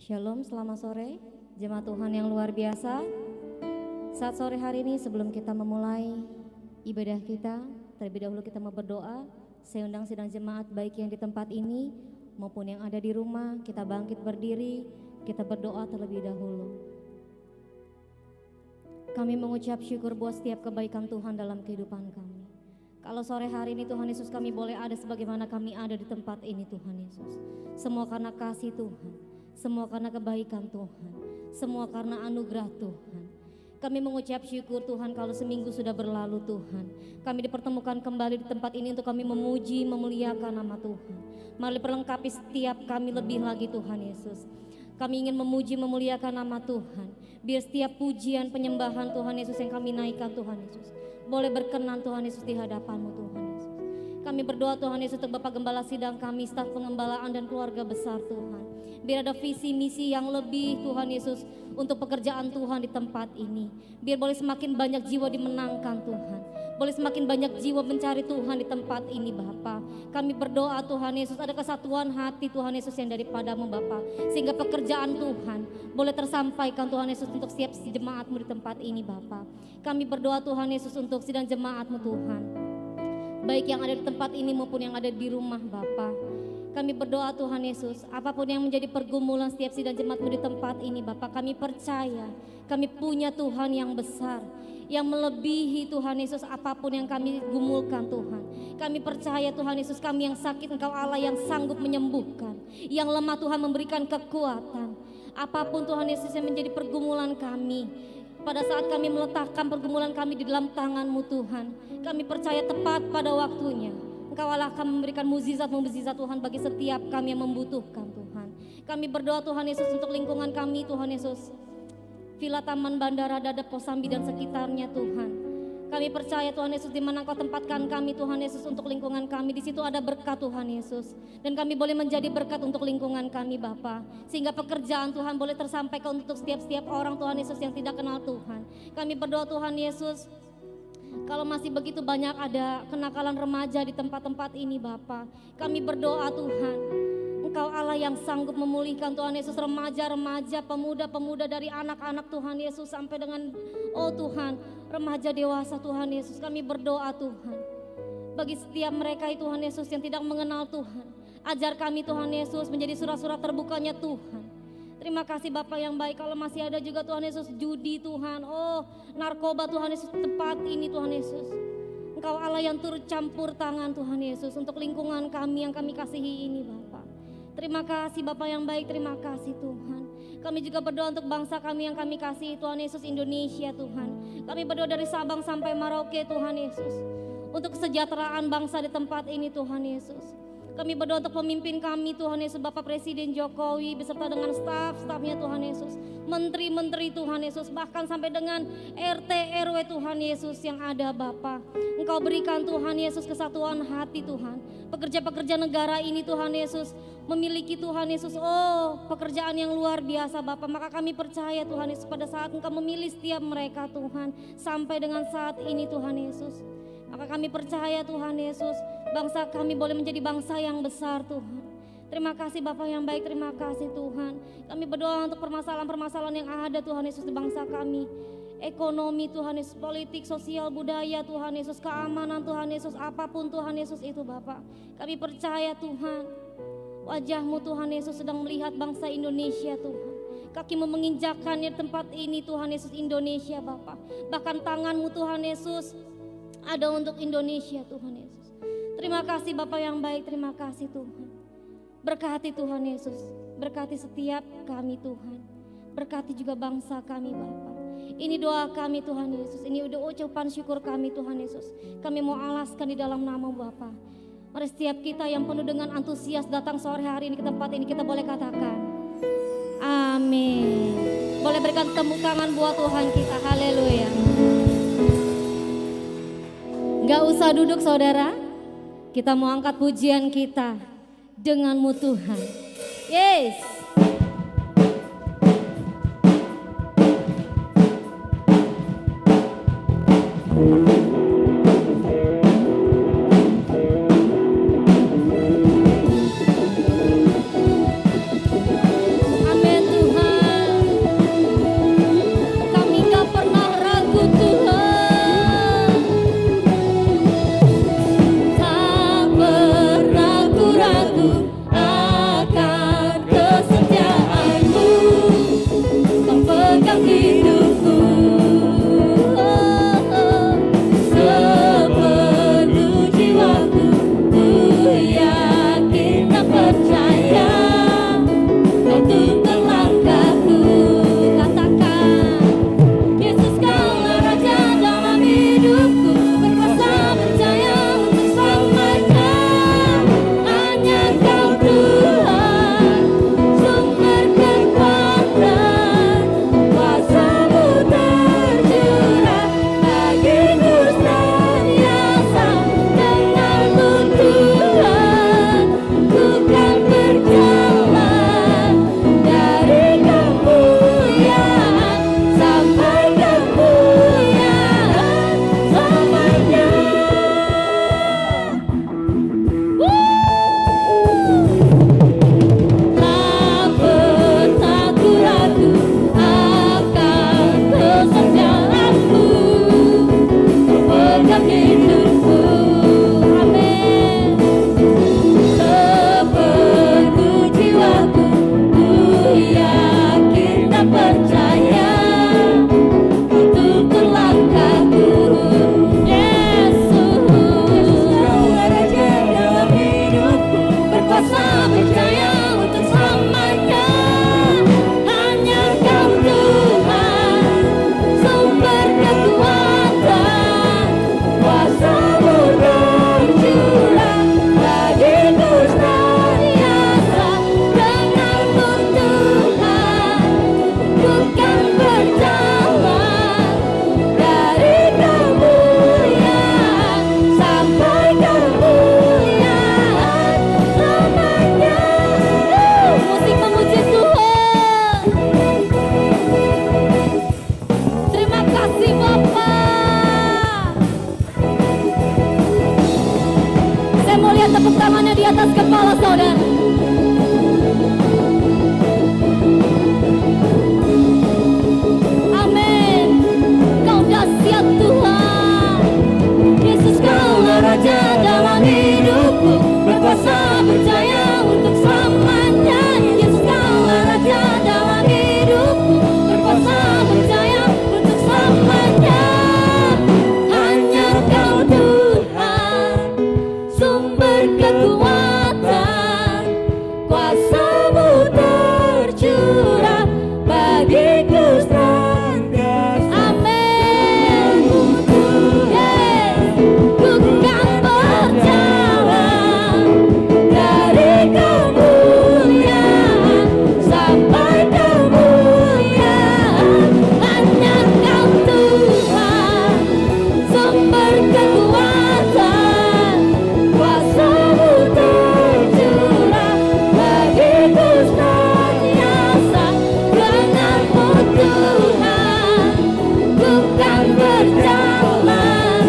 Shalom, selamat sore, jemaat Tuhan yang luar biasa. Saat sore hari ini sebelum kita memulai ibadah kita, terlebih dahulu kita mau berdoa. Saya undang sidang jemaat baik yang di tempat ini maupun yang ada di rumah, kita bangkit berdiri, kita berdoa terlebih dahulu. Kami mengucap syukur buat setiap kebaikan Tuhan dalam kehidupan kami. Kalau sore hari ini Tuhan Yesus kami boleh ada sebagaimana kami ada di tempat ini Tuhan Yesus. Semua karena kasih Tuhan, semua karena kebaikan Tuhan, semua karena anugerah Tuhan. Kami mengucap syukur Tuhan kalau seminggu sudah berlalu Tuhan. Kami dipertemukan kembali di tempat ini untuk kami memuji, memuliakan nama Tuhan. Mari perlengkapi setiap kami lebih lagi Tuhan Yesus. Kami ingin memuji, memuliakan nama Tuhan. Biar setiap pujian, penyembahan Tuhan Yesus yang kami naikkan Tuhan Yesus boleh berkenan Tuhan Yesus di hadapan-Mu Tuhan Yesus. Kami berdoa Tuhan Yesus untuk Bapak Gembala Sidang kami, staf pengembalaan dan keluarga besar Tuhan. Biar ada visi misi yang lebih Tuhan Yesus untuk pekerjaan Tuhan di tempat ini. Biar boleh semakin banyak jiwa dimenangkan Tuhan. Boleh semakin banyak jiwa mencari Tuhan di tempat ini Bapa. Kami berdoa Tuhan Yesus ada kesatuan hati Tuhan Yesus yang daripada-Mu Bapa. Sehingga pekerjaan Tuhan boleh tersampaikan Tuhan Yesus untuk setiap jemaat-Mu di tempat ini Bapa. Kami berdoa Tuhan Yesus untuk sidang jemaat-Mu Tuhan. Baik yang ada di tempat ini maupun yang ada di rumah Bapa. Kami berdoa Tuhan Yesus, apapun yang menjadi pergumulan setiap sidang jemaat-Mu di tempat ini Bapa, kami percaya kami punya Tuhan yang besar, yang melebihi Tuhan Yesus apapun yang kami gumulkan Tuhan. Kami percaya Tuhan Yesus, kami yang sakit Engkau Allah yang sanggup menyembuhkan, yang lemah Tuhan memberikan kekuatan. Apapun Tuhan Yesus yang menjadi pergumulan kami, pada saat kami meletakkan pergumulan kami di dalam tangan-Mu Tuhan, kami percaya tepat pada waktunya Engkau Allah akan memberikan mukjizat Tuhan bagi setiap kami yang membutuhkan Tuhan. Kami berdoa Tuhan Yesus untuk lingkungan kami Tuhan Yesus, Villa Taman Bandara Dadap Kosambi dan sekitarnya Tuhan. Kami percaya Tuhan Yesus di mana Engkau tempatkan kami Tuhan Yesus untuk lingkungan kami, di situ ada berkat Tuhan Yesus. Dan kami boleh menjadi berkat untuk lingkungan kami Bapa. Sehingga pekerjaan Tuhan boleh tersampaikan untuk setiap orang Tuhan Yesus yang tidak kenal Tuhan. Kami berdoa Tuhan Yesus, kalau masih begitu banyak ada kenakalan remaja di tempat-tempat ini Bapa, kami berdoa Tuhan, Engkau Allah yang sanggup memulihkan Tuhan Yesus remaja-remaja, pemuda-pemuda dari anak-anak Tuhan Yesus sampai dengan Tuhan remaja dewasa Tuhan Yesus. Kami berdoa Tuhan bagi setiap mereka Tuhan Yesus yang tidak mengenal Tuhan, ajar kami Tuhan Yesus menjadi surat-surat terbukanya Tuhan. Terima kasih Bapak yang baik. Kalau masih ada juga Tuhan Yesus judi Tuhan, narkoba Tuhan Yesus tempat ini Tuhan Yesus, Engkau Allah yang turut campur tangan Tuhan Yesus untuk lingkungan kami yang kami kasihi ini Bapak. Terima kasih Bapak yang baik, terima kasih Tuhan. Kami juga berdoa untuk bangsa kami yang kami kasihi Tuhan Yesus, Indonesia Tuhan. Kami berdoa dari Sabang sampai Merauke Tuhan Yesus, untuk kesejahteraan bangsa di tempat ini Tuhan Yesus. Kami berdoa untuk pemimpin kami Tuhan Yesus, Bapak Presiden Jokowi beserta dengan staf-stafnya Tuhan Yesus, menteri-menteri Tuhan Yesus, bahkan sampai dengan RT RW Tuhan Yesus yang ada Bapak. Engkau berikan Tuhan Yesus kesatuan hati Tuhan. Pekerja-pekerja negara ini Tuhan Yesus memiliki Tuhan Yesus pekerjaan yang luar biasa Bapak. Maka kami percaya Tuhan Yesus pada saat Engkau memilih setiap mereka Tuhan sampai dengan saat ini Tuhan Yesus. Maka kami percaya Tuhan Yesus, bangsa kami boleh menjadi bangsa yang besar Tuhan. Terima kasih Bapak yang baik, terima kasih Tuhan. Kami berdoa untuk permasalahan-permasalahan yang ada Tuhan Yesus di bangsa kami. Ekonomi Tuhan Yesus, politik, sosial, budaya Tuhan Yesus, keamanan Tuhan Yesus, apapun Tuhan Yesus itu Bapak. Kami percaya Tuhan, wajah-Mu Tuhan Yesus sedang melihat bangsa Indonesia Tuhan. Kaki-Mu menginjakkannya di tempat ini Tuhan Yesus, Indonesia Bapak. Bahkan tangan-Mu Tuhan Yesus ada untuk Indonesia Tuhan Yesus. Terima kasih Bapak yang baik, terima kasih Tuhan. Berkati Tuhan Yesus, berkati setiap kami Tuhan. Berkati juga bangsa kami Bapak. Ini doa kami Tuhan Yesus, ini udah ucapan syukur kami Tuhan Yesus. Kami mau alaskan di dalam nama Bapak. Mari setiap kita yang penuh dengan antusias datang sore hari ini ke tempat ini, kita boleh katakan amin. Boleh berikan tepuk tangan buat Tuhan kita, haleluya. Gak usah duduk saudara, kita mau angkat pujian kita dengan-Mu Tuhan. Yes. Amin Tuhan. atas kepala saudara. Amin. Kau dahsyat Tuhan. Yesus, Kaulah Raja dalam hidupku, berkuasa percaya untuk selamanya. Yesus, Kaulah Raja dalam hidupku, berkuasa percaya untuk selamanya. Hanya Kau Tuhan, sumber kekuatan, kuasa-Mu tercurah bagiku senantiasa. Amin. Yes. Ku kan berjalan dari kemuliaan sampai kemuliaan. Hanya Kau Tuhan, sumber kekuatan, kuasa-Mu tercurah bagiku senantiasa. Dengan-Mu Tuhan, ku kan berjalan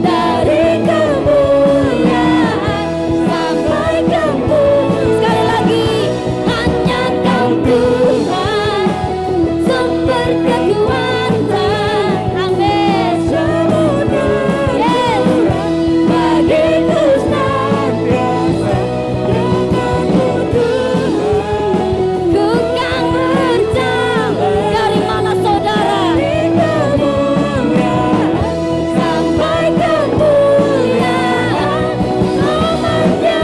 dari kemuliaan sampai kemuliaan. Sekali lagi, hanya Kau Tuhan, sumber kekuatan. Amin. Yes. Bagiku senantiasa. Dengan-Mu Tuhan, ku kan berjalan. Dari mana saudara? Sampai kemuliaan selamanya.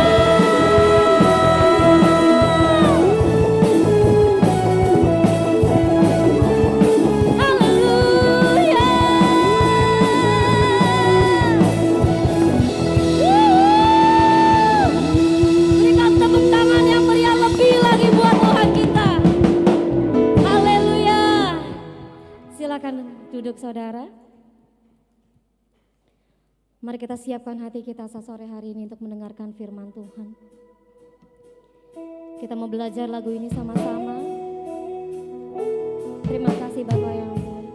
Haleluya. Berikan tepuk tangan yang meriah lebih lagi buat Tuhan kita. Haleluya. Silakan duduk saudara. Mari kita siapkan hati kita sore hari ini untuk mendengarkan firman Tuhan. Kita mau belajar lagu ini sama-sama. Terima kasih Bapak yang baik.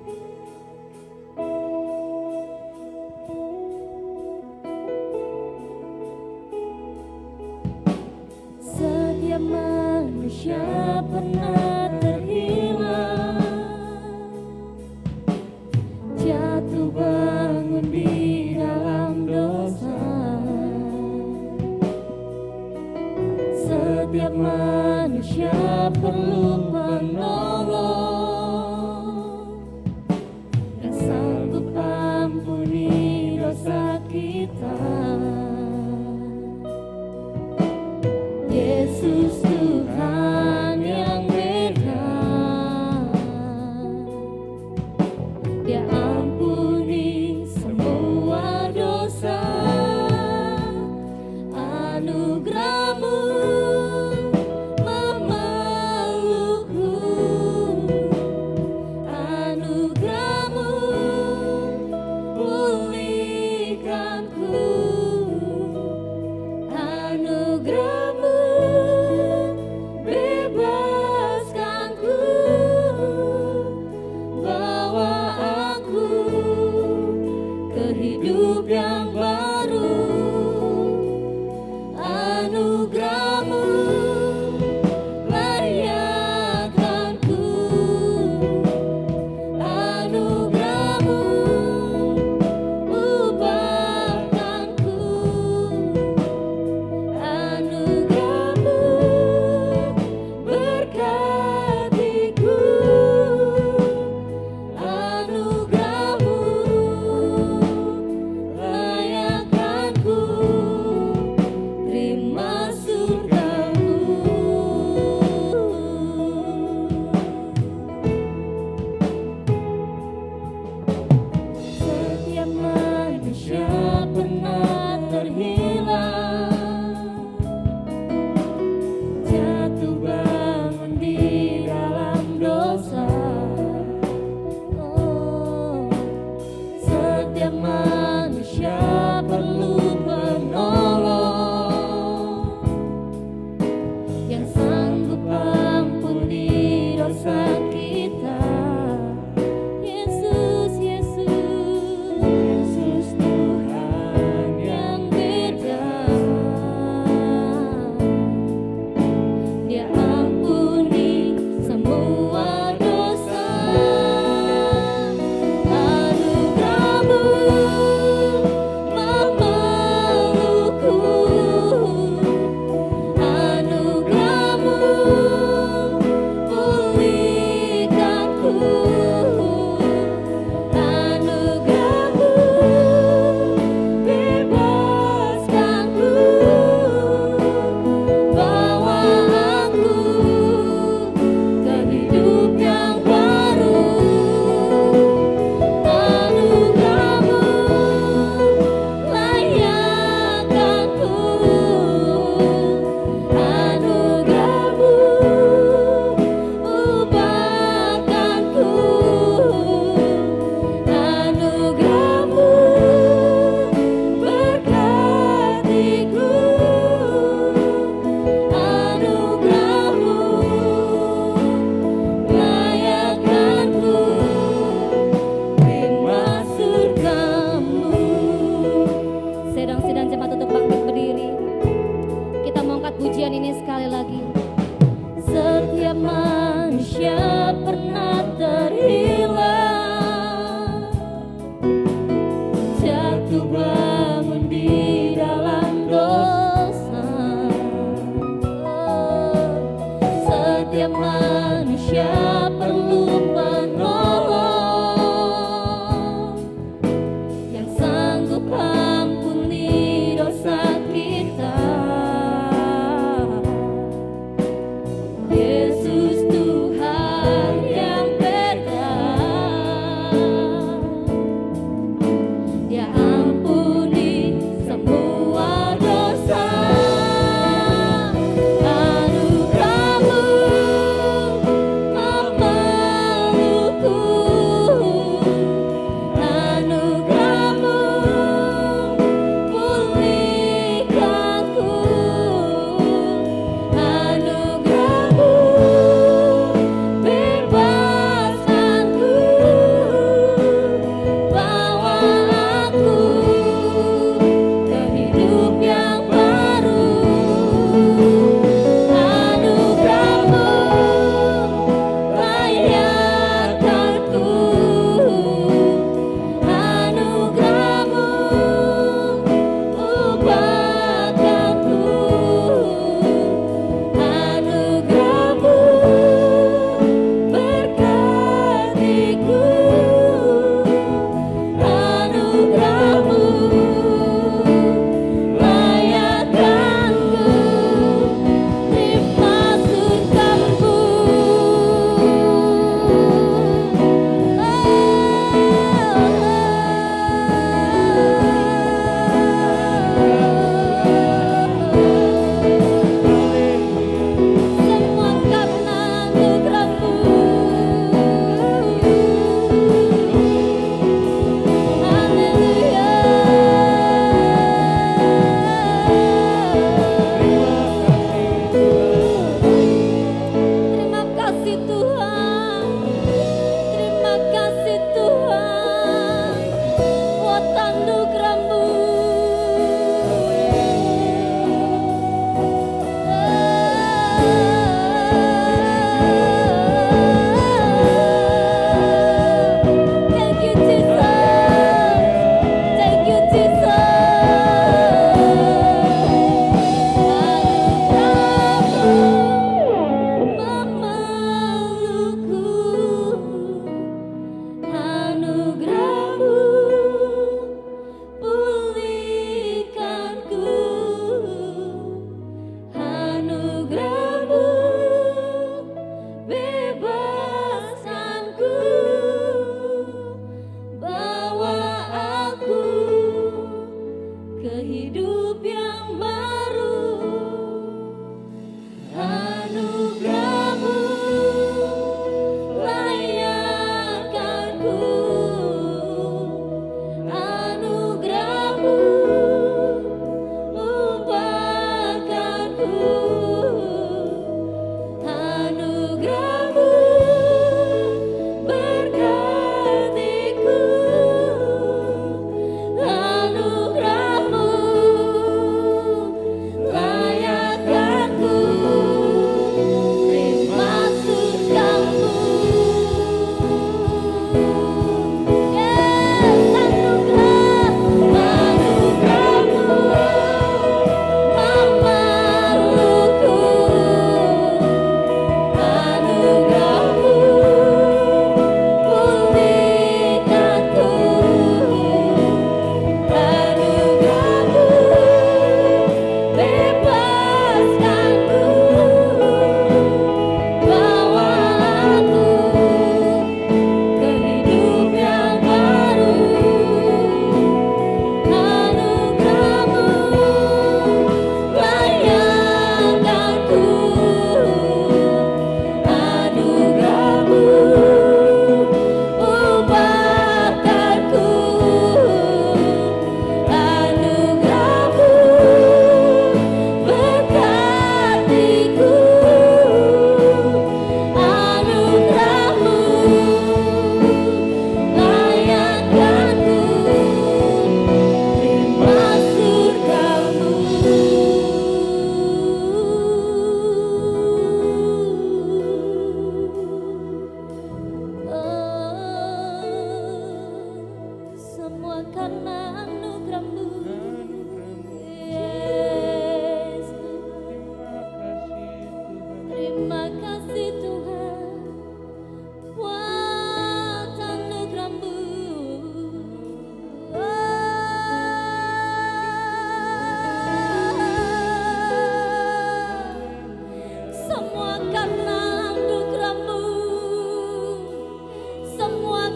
Setiap manusia pernah terhilang, jatuh bangun di dalam dosa. Setiap manusia perlu penolong.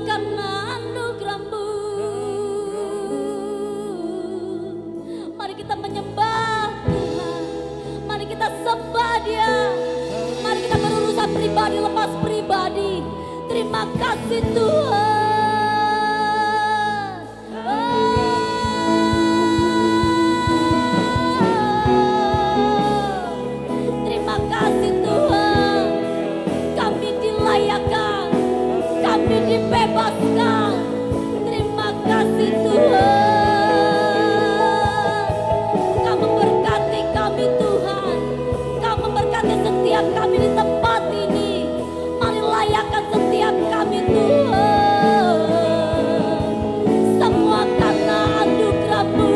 karena anugerah-Mu. Mari kita menyembah Tuhan. Mari kita sembah Dia. Mari kita berurusan pribadi lepas pribadi. Terima kasih Tuhan. Terima kasih Tuhan. Kami dilayakkan, kami dibebaskan. Terima kasih Tuhan. Kau memberkati kami Tuhan. Kau memberkati setiap kami di tempat ini. Mari layakkan setiap kami Tuhan. Semua karena anugerah-Mu.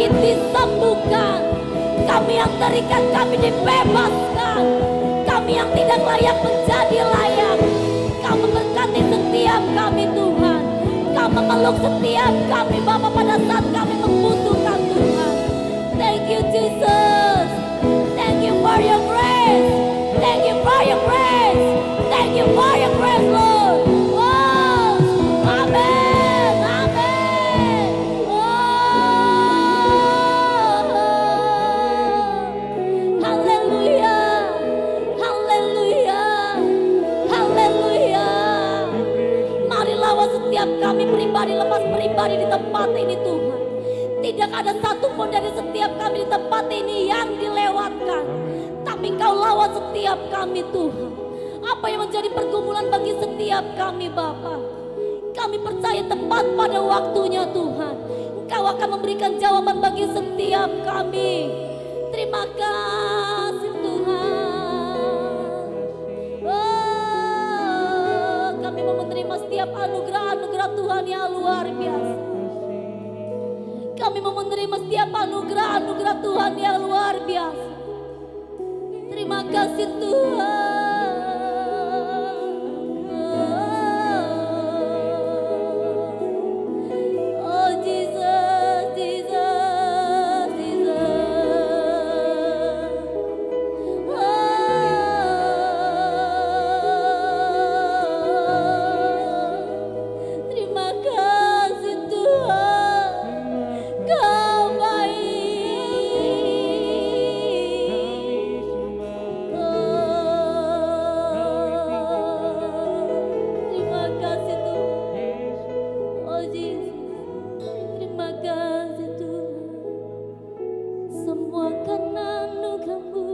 Disembuhkan, kami yang terikat, kami dibebaskan, kami yang tidak layak menjadi layak. Kau memberkati setiap kami Tuhan. Kau memeluk setiap kami Bapa pada saat kami membutuhkan Tuhan. Thank you Jesus. Thank you for your grace. Thank you for your grace. Thank you for your grace Lord. Oh, amen, amen. Haleluya, haleluya, haleluya. Mari lawan setiap kami pribadi lepas pribadi di tempat ini Tuhan. Tidak ada satupun dari setiap kami di tempat ini yang dilewatkan. Tapi Kau lawan setiap kami Tuhan. Apa yang menjadi pergumulan bagi setiap kami Bapa, kami percaya tepat pada waktunya Tuhan. Engkau akan memberikan jawaban bagi setiap kami. Terima kasih Tuhan. Oh, kami mau menerima setiap anugerah-anugerah Tuhan yang luar biasa. Kami mau menerima setiap anugerah-anugerah Tuhan yang luar biasa. Terima kasih Tuhan. Oh Jesus, Jesus, Jesus. Terima kasih Tuhan. Kau baik. Terima kasih Tuhan. Oh Jesus, terima kasih Tuhan. Semua karena anugerah-Mu.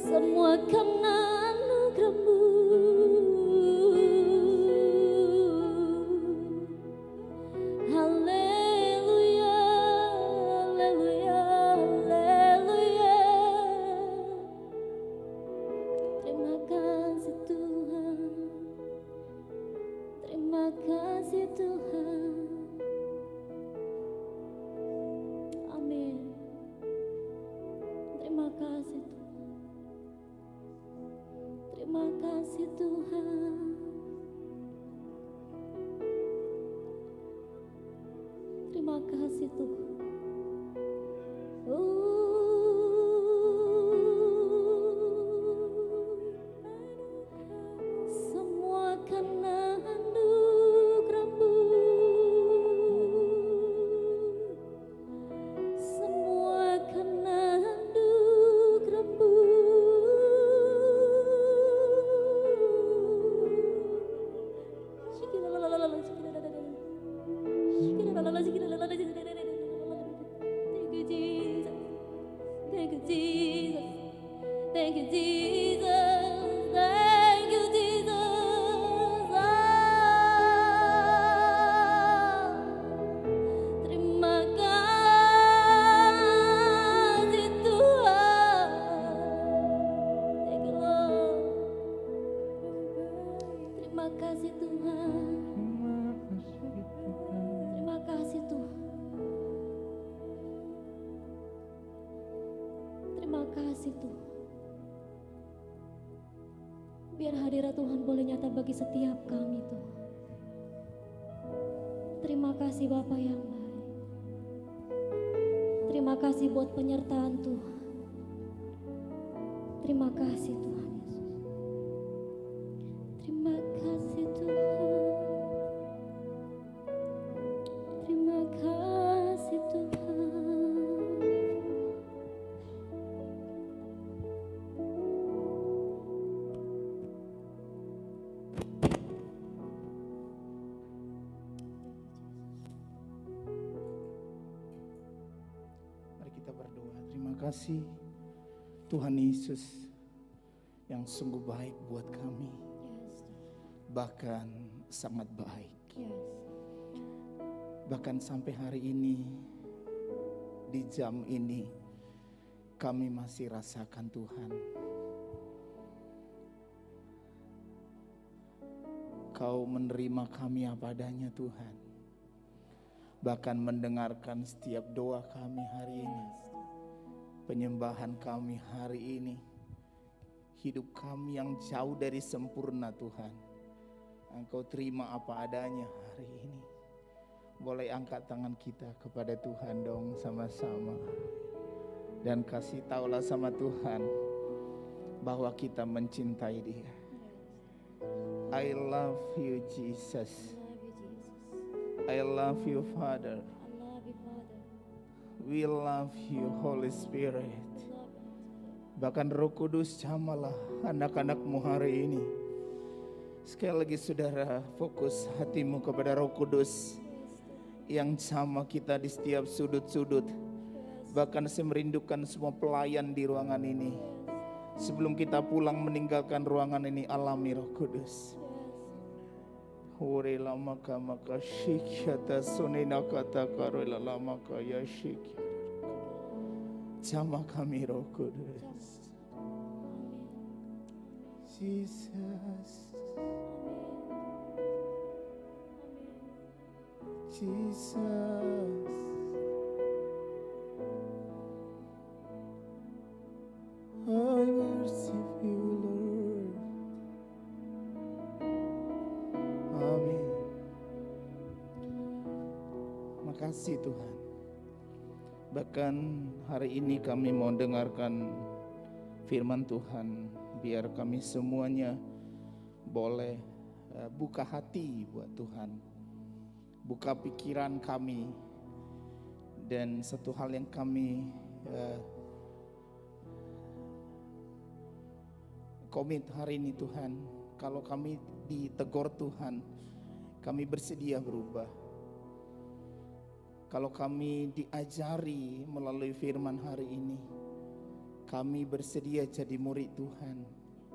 Semua karena anugerah-Mu. Haleluya, haleluya, haleluya. Terima kasih Tuhan. Terima kasih Tuhan. Amin. Terima kasih Tuhan. Terima kasih Tuhan. Terima kasih Tuhan. Semua karena anugerah-Mu. Semua karena anugerah-Mu. Terima kasih Tuhan. Terima kasih Tuhan. Terima kasih Tuhan. Biar hadirat Tuhan boleh nyata bagi setiap kami Tuhan. Terima kasih Bapa yang baik. Terima kasih buat penyertaan Tuhan. Terima kasih Tuhan Yesus. Terima kasih Tuhan. Terima kasih Tuhan. Mari kita berdoa. Terima kasih Tuhan Yesus yang sungguh baik buat kami. Yes. Bahkan sangat baik. Yes. Bahkan sampai hari ini, di jam ini, kami masih rasakan Tuhan. Kau menerima kami apa adanya Tuhan. Bahkan mendengarkan setiap doa kami hari ini. Penyembahan kami hari ini. Hidup kami yang jauh dari sempurna Tuhan. Engkau terima apa adanya hari ini. Boleh angkat tangan kita kepada Tuhan dong sama-sama. Dan kasih tahulah sama Tuhan bahwa kita mencintai Dia. I love you Jesus. I love you Father. I love you Father. We love you Holy Spirit. Bahkan Roh Kudus jamalah anak-anakmu hari ini. Sekali lagi saudara, fokus hatimu kepada Roh Kudus yang sama kita di setiap sudut-sudut. Bahkan saya merindukan semua pelayan di ruangan ini. Sebelum kita pulang meninggalkan ruangan ini, alami Roh Kudus. Hore lama maka syikyata sunina kata karola lama kaya syikya. Jama kami Roh Kudus. Jesus. Jesus. I worship you Lord. Amin. Makasih Tuhan. Bahkan hari ini kami mau dengarkan firman Tuhan. Biar kami semuanya boleh buka hati buat Tuhan. Buka pikiran kami. Dan satu hal yang kami komit hari ini Tuhan. Kalau kami ditegur Tuhan, kami bersedia berubah. Kalau kami diajari melalui firman hari ini, kami bersedia jadi murid Tuhan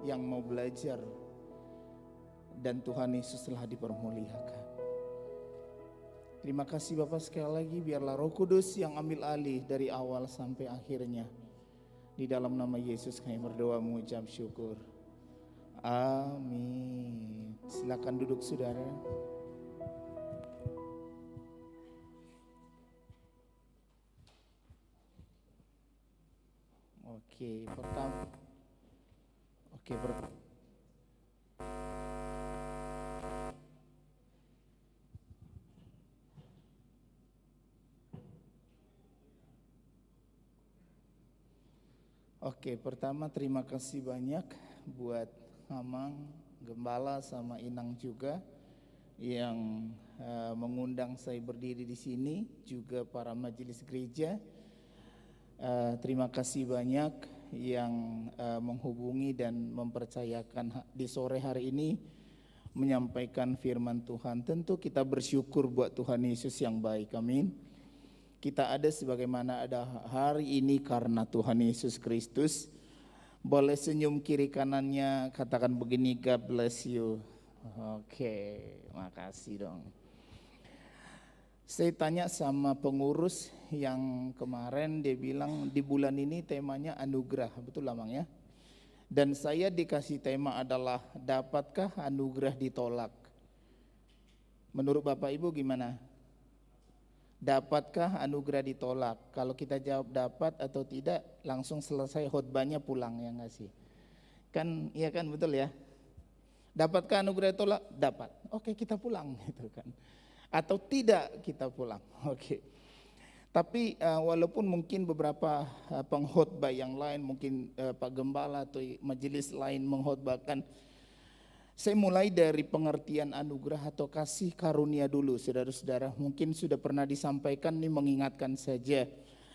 yang mau belajar. Dan Tuhan Yesus telah dipermuliakan. Terima kasih Bapak sekali lagi. Biarlah Roh Kudus yang ambil alih dari awal sampai akhirnya. Di dalam nama Yesus kami berdoa mengucap syukur. Amin. Silakan duduk saudara. Oke, pertama. Pertama terima kasih banyak buat Amang, Gembala sama Inang juga yang mengundang saya berdiri di sini, juga para majelis gereja. Terima kasih banyak yang menghubungi dan mempercayakan di sore hari ini menyampaikan firman Tuhan. Tentu kita bersyukur buat Tuhan Yesus yang baik, amin. Kita ada sebagaimana ada hari ini karena Tuhan Yesus Kristus. Boleh senyum kiri kanannya, katakan begini, God bless you. Oke, makasih dong. Saya tanya sama pengurus yang kemarin, dia bilang di bulan ini temanya anugerah, betul lah Bang ya? Dan saya dikasih tema adalah dapatkah anugerah ditolak? Menurut Bapak Ibu gimana? Dapatkah anugerah ditolak? Kalau kita jawab dapat atau tidak, langsung selesai khotbahnya pulang, ya nggak sih? Kan, iya kan, betul ya? Dapatkah anugerah ditolak? Dapat. Oke, kita pulang gitu kan. Atau tidak, kita pulang. Oke. Tapi walaupun mungkin beberapa pengkhotbah yang lain, mungkin Pak Gembala atau majelis lain mengkhotbahkan, saya mulai dari pengertian anugerah atau kasih karunia dulu, saudara-saudara. Mungkin sudah pernah disampaikan, nih mengingatkan saja.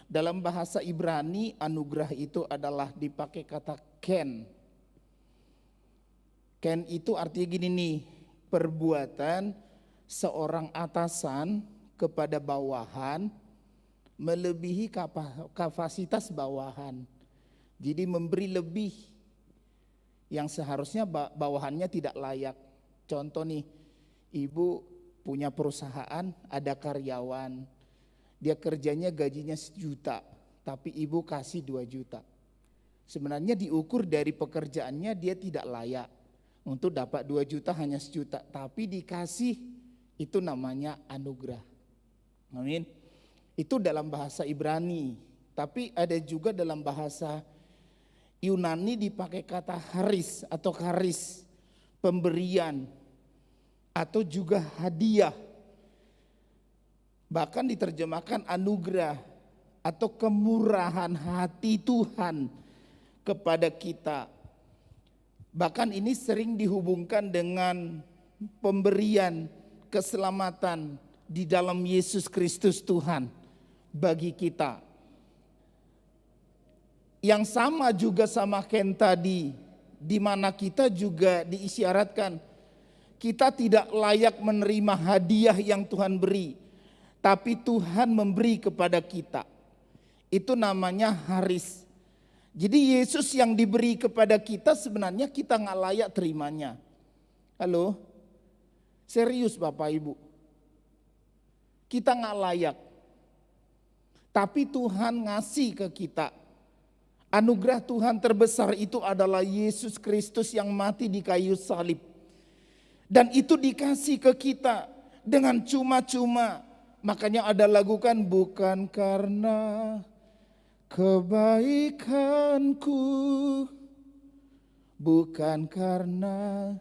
Dalam bahasa Ibrani, anugerah itu adalah dipakai kata ken. Ken itu artinya gini nih, perbuatan seorang atasan kepada bawahan melebihi kapasitas bawahan. Jadi memberi lebih yang seharusnya bawahannya tidak layak. Contoh nih, ibu punya perusahaan, ada karyawan, dia kerjanya gajinya 1 juta, tapi ibu kasih 2 juta. Sebenarnya diukur dari pekerjaannya dia tidak layak untuk dapat 2 juta, hanya 1 juta, tapi dikasih, itu namanya anugerah. Amin. Itu dalam bahasa Ibrani, tapi ada juga dalam bahasa Yunani dipakai kata haris atau karis, pemberian atau juga hadiah. Bahkan diterjemahkan anugerah atau kemurahan hati Tuhan kepada kita. Bahkan ini sering dihubungkan dengan pemberian keselamatan di dalam Yesus Kristus Tuhan bagi kita. Yang sama juga sama Ken tadi, di mana kita juga diisyaratkan kita tidak layak menerima hadiah yang Tuhan beri, tapi Tuhan memberi kepada kita. Itu namanya haris. Jadi Yesus yang diberi kepada kita sebenarnya kita nggak layak terimanya. Halo? Serius Bapak Ibu. Kita nggak layak. Tapi Tuhan ngasih ke kita. Anugerah Tuhan terbesar itu adalah Yesus Kristus yang mati di kayu salib. Dan itu dikasih ke kita dengan cuma-cuma. Makanya ada lagu kan, bukan karena kebaikanku, bukan karena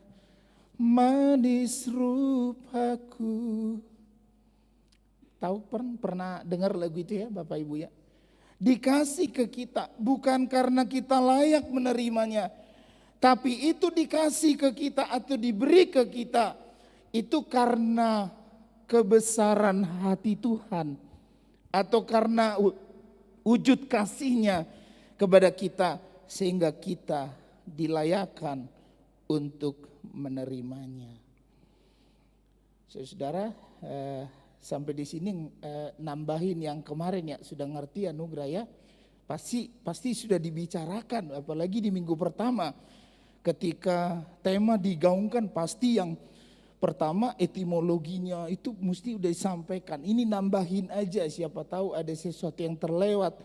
manis rupaku. Tahu pernah dengar lagu itu ya Bapak Ibu ya? Dikasih ke kita bukan karena kita layak menerimanya, tapi itu dikasih ke kita atau diberi ke kita itu karena kebesaran hati Tuhan atau karena wujud kasihnya kepada kita sehingga kita dilayakkan untuk menerimanya. Saudara, sampai di sini nambahin yang kemarin ya, sudah ngerti anugerah ya. Pasti sudah dibicarakan, apalagi di minggu pertama ketika tema digaungkan, pasti yang pertama etimologinya itu mesti udah disampaikan. Ini nambahin aja, siapa tahu ada sesuatu yang terlewat,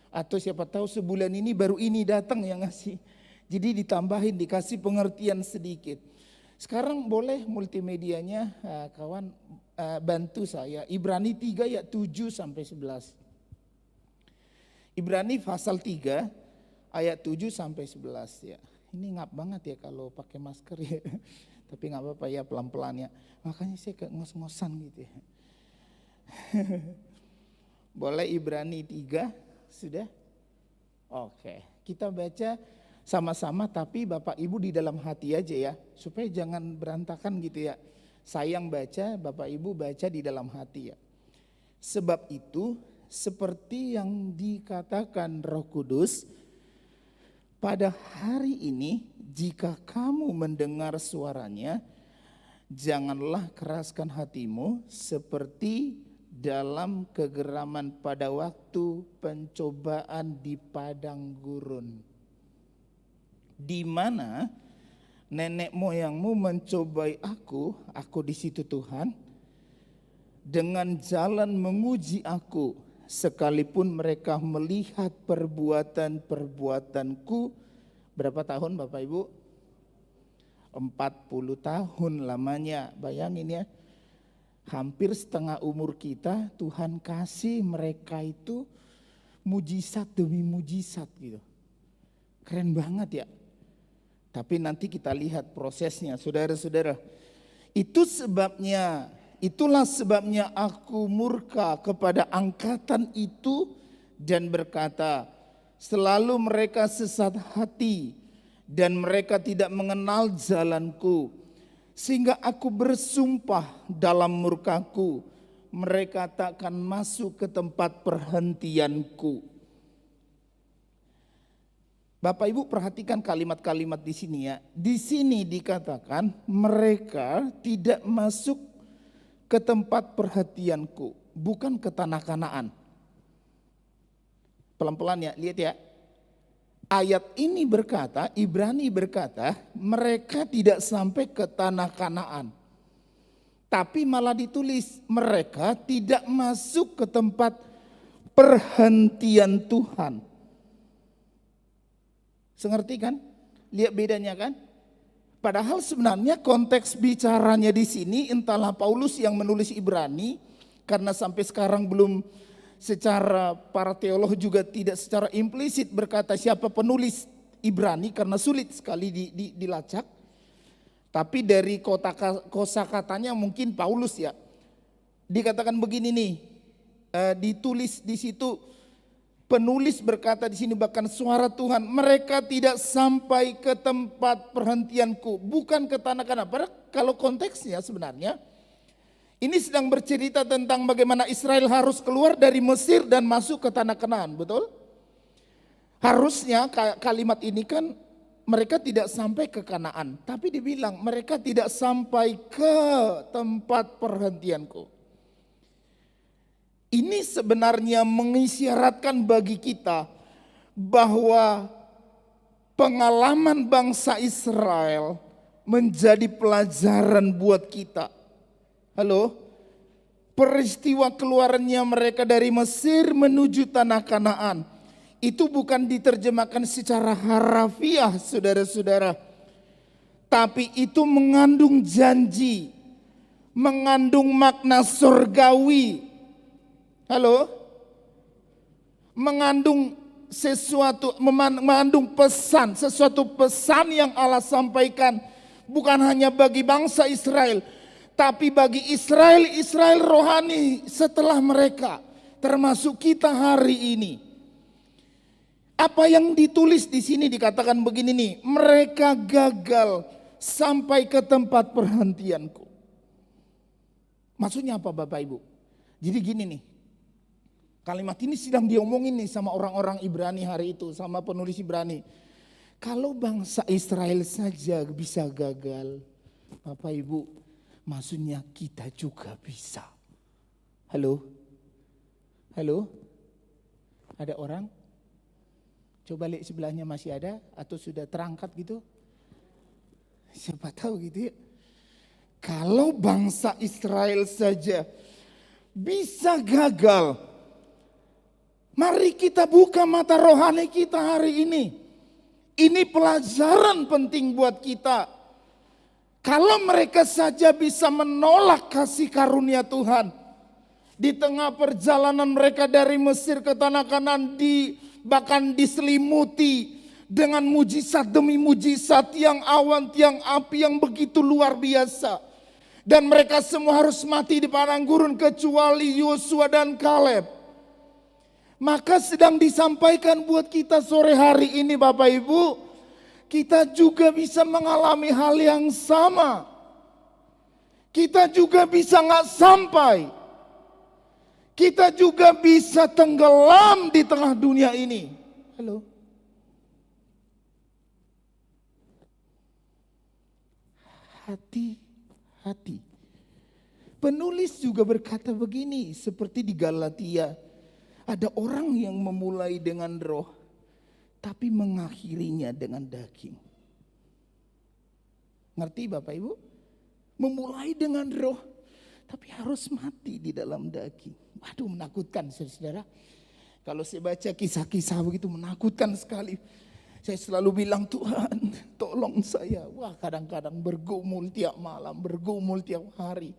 atau siapa tahu sebulan ini baru ini datang yang ngasih. Jadi ditambahin, dikasih pengertian sedikit. Sekarang boleh multimedianya kawan bantu saya. Ibrani 3 ayat 7 sampai 11. Ibrani pasal 3 ayat 7 sampai 11 ya. Ini ngap banget ya kalau pakai masker ya. Tapi nggak apa-apa ya, pelan-pelan ya. Makanya saya kayak ngos-ngosan gitu ya. Boleh Ibrani 3 sudah? Oke, kita baca sama-sama, tapi Bapak Ibu di dalam hati aja ya, supaya jangan berantakan gitu ya. Saya yang baca, Bapak Ibu baca di dalam hati ya. Sebab itu seperti yang dikatakan Roh Kudus, pada hari ini jika kamu mendengar suaranya, janganlah keraskan hatimu seperti dalam kegeraman pada waktu pencobaan di padang gurun, di mana nenek moyangmu mencobai aku di situ Tuhan, dengan jalan menguji aku, sekalipun mereka melihat perbuatan-perbuatanku Berapa tahun Bapak Ibu? 40 tahun lamanya. Bayangin ya. Hampir setengah umur kita Tuhan kasih mereka itu mujizat demi mujizat gitu. Keren banget ya. Tapi nanti kita lihat prosesnya, saudara-saudara. Itulah sebabnya aku murka kepada angkatan itu dan berkata, selalu mereka sesat hati dan mereka tidak mengenal jalanku. Sehingga aku bersumpah dalam murkaku, mereka takkan masuk ke tempat perhentianku. Bapak Ibu perhatikan kalimat-kalimat di sini ya. Di sini dikatakan mereka tidak masuk ke tempat perhatianku, bukan ke tanah Kanaan. Pelan-pelan ya, lihat ya. Ayat ini berkata, Ibrani berkata, mereka tidak sampai ke tanah Kanaan. Tapi malah ditulis, mereka tidak masuk ke tempat perhentian Tuhan. Sengerti kan? Lihat bedanya kan? Padahal sebenarnya konteks bicaranya di sini, entahlah Paulus yang menulis Ibrani, karena sampai sekarang belum secara para teolog juga tidak secara implisit berkata siapa penulis Ibrani karena sulit sekali dilacak. Tapi dari kosakatanya mungkin Paulus ya. Dikatakan begini nih, ditulis di situ penulis berkata di sini bahkan suara Tuhan, mereka tidak sampai ke tempat perhentianku, bukan ke tanah Kanaan. Padahal kalau konteksnya sebenarnya ini sedang bercerita tentang bagaimana Israel harus keluar dari Mesir dan masuk ke tanah Kanaan, betul? Harusnya kalimat ini kan mereka tidak sampai ke Kanaan, tapi dibilang mereka tidak sampai ke tempat perhentianku. Ini sebenarnya mengisyaratkan bagi kita bahwa pengalaman bangsa Israel menjadi pelajaran buat kita. Halo, peristiwa keluarannya mereka dari Mesir menuju tanah Kanaan itu bukan diterjemahkan secara harafiah saudara-saudara, tapi itu mengandung janji, mengandung makna surgawi. Halo, mengandung pesan, sesuatu pesan yang Allah sampaikan bukan hanya bagi bangsa Israel, tapi bagi Israel rohani setelah mereka, termasuk kita hari ini. Apa yang ditulis di sini dikatakan begini nih, mereka gagal sampai ke tempat perhentianku. Maksudnya apa Bapak Ibu? Jadi gini nih, kalimat ini sedang diomongin nih sama orang-orang Ibrani hari itu, sama penulis Ibrani. Kalau bangsa Israel saja bisa gagal, Bapak Ibu, maksudnya kita juga bisa. Halo? Halo? Ada orang? Coba lihat sebelahnya masih ada atau sudah terangkat gitu? Siapa tahu gitu ya. Kalau bangsa Israel saja bisa gagal, mari kita buka mata rohani kita hari ini. Ini pelajaran penting buat kita. Kalau mereka saja bisa menolak kasih karunia Tuhan, di tengah perjalanan mereka dari Mesir ke tanah Kanaan, bahkan diselimuti dengan mujizat demi mujizat, yang awan, tiang api yang begitu luar biasa. Dan mereka semua harus mati di padang gurun kecuali Yosua dan Kaleb. Maka sedang disampaikan buat kita sore hari ini Bapak Ibu, kita juga bisa mengalami hal yang sama. Kita juga bisa nggak sampai. Kita juga bisa tenggelam di tengah dunia ini. Halo. Hati-hati. Penulis juga berkata begini, seperti di Galatia. Ada orang yang memulai dengan roh, tapi mengakhirinya dengan daging. Ngerti Bapak Ibu? Memulai dengan roh, tapi harus mati di dalam daging. Waduh, menakutkan saudara. Kalau saya baca kisah-kisah begitu menakutkan sekali. Saya selalu bilang, Tuhan tolong saya. Wah, kadang-kadang bergumul tiap malam, bergumul tiap hari.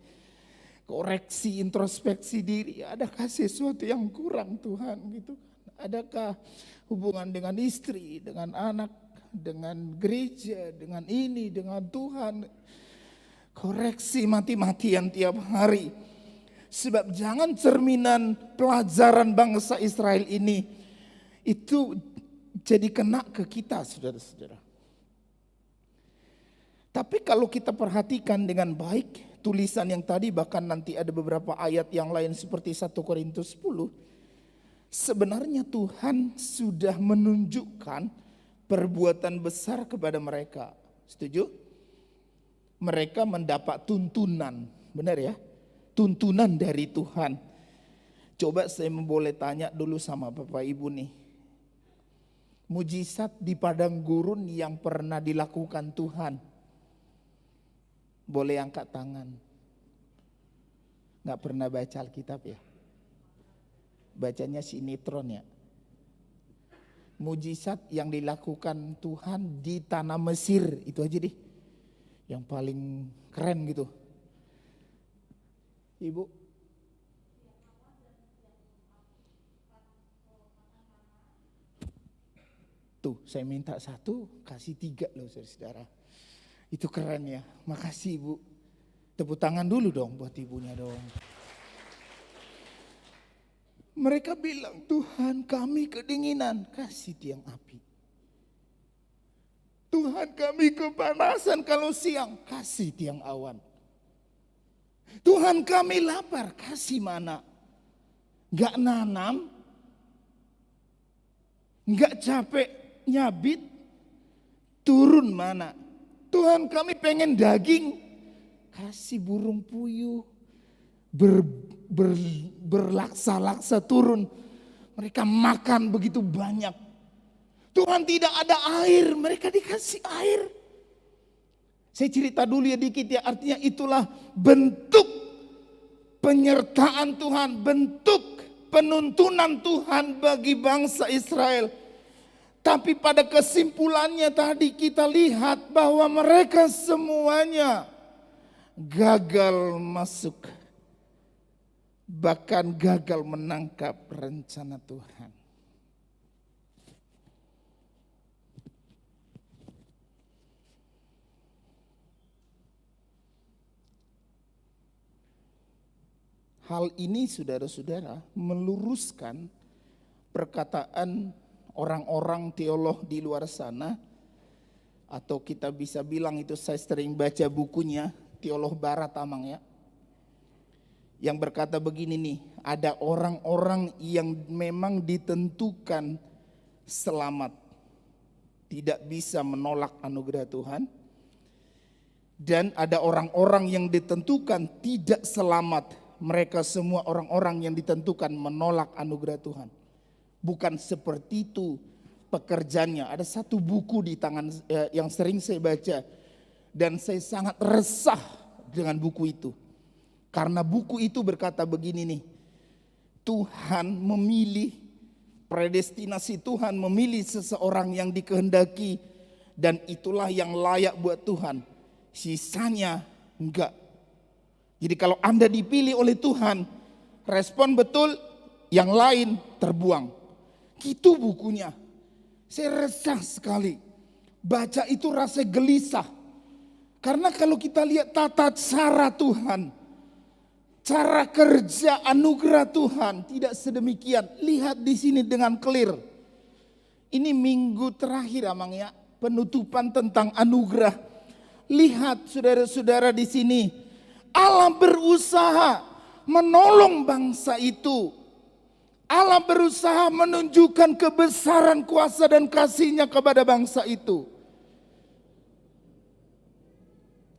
Koreksi, introspeksi diri. Adakah sesuatu yang kurang Tuhan gitu? Adakah hubungan dengan istri, dengan anak, dengan gereja, dengan ini, dengan Tuhan? Koreksi mati-matian tiap hari. Sebab jangan cerminan pelajaran bangsa Israel ini itu jadi kena ke kita, saudara-saudara. Tapi kalau kita perhatikan dengan baik tulisan yang tadi, bahkan nanti ada beberapa ayat yang lain seperti 1 Korintus 10, sebenarnya Tuhan sudah menunjukkan perbuatan besar kepada mereka. Setuju? Mereka mendapat tuntunan, benar ya? Tuntunan dari Tuhan. Coba saya boleh tanya dulu sama Bapak Ibu nih. Mujizat di padang gurun yang pernah dilakukan Tuhan. Boleh angkat tangan. Gak pernah baca Alkitab ya? Bacanya sinetron ya? Mujizat yang dilakukan Tuhan di tanah Mesir, itu aja deh. Yang paling keren gitu. Ibu. Tuh, saya minta 1, kasih 3 loh saudara. Itu keren ya. Makasih Ibu. Tepuk tangan dulu dong buat ibunya dong. Mereka bilang, Tuhan kami kedinginan, kasih tiang api. Tuhan kami kepanasan kalau siang, kasih tiang awan. Tuhan kami lapar, kasih mana. Gak nanam, gak capek nyabit, turun mana. Tuhan kami pengen daging, kasih burung puyuh berlaksa-laksa turun. Mereka makan begitu banyak. Tuhan tidak ada air, mereka dikasih air. Saya cerita dulu ya dikit ya, artinya itulah bentuk penyertaan Tuhan, bentuk penuntunan Tuhan bagi bangsa Israel. Tapi pada kesimpulannya tadi kita lihat bahwa mereka semuanya gagal masuk. Bahkan gagal menangkap rencana Tuhan. Hal ini saudara-saudara meluruskan perkataan orang-orang teolog di luar sana, atau kita bisa bilang itu saya sering baca bukunya teolog barat Amang ya, yang berkata begini nih, ada orang-orang yang memang ditentukan selamat, tidak bisa menolak anugerah Tuhan, dan ada orang-orang yang ditentukan tidak selamat, mereka semua orang-orang yang ditentukan menolak anugerah Tuhan. Bukan seperti itu pekerjaannya. Ada satu buku di tangan yang sering saya baca dan saya sangat resah dengan buku itu. Karena buku itu berkata begini nih. Tuhan memilih, predestinasi Tuhan memilih seseorang yang dikehendaki dan itulah yang layak buat Tuhan. Sisanya enggak. Jadi kalau Anda dipilih oleh Tuhan, respon betul, yang lain terbuang. Gitu bukunya. Saya resah sekali. Baca itu rasa gelisah. Karena kalau kita lihat tata cara Tuhan, cara kerja anugerah Tuhan tidak sedemikian. Lihat di sini dengan clear. Ini minggu terakhir Amang ya, penutupan tentang anugerah. Lihat saudara-saudara di sini. Allah berusaha menolong bangsa itu. Allah berusaha menunjukkan kebesaran kuasa dan kasih-Nya kepada bangsa itu.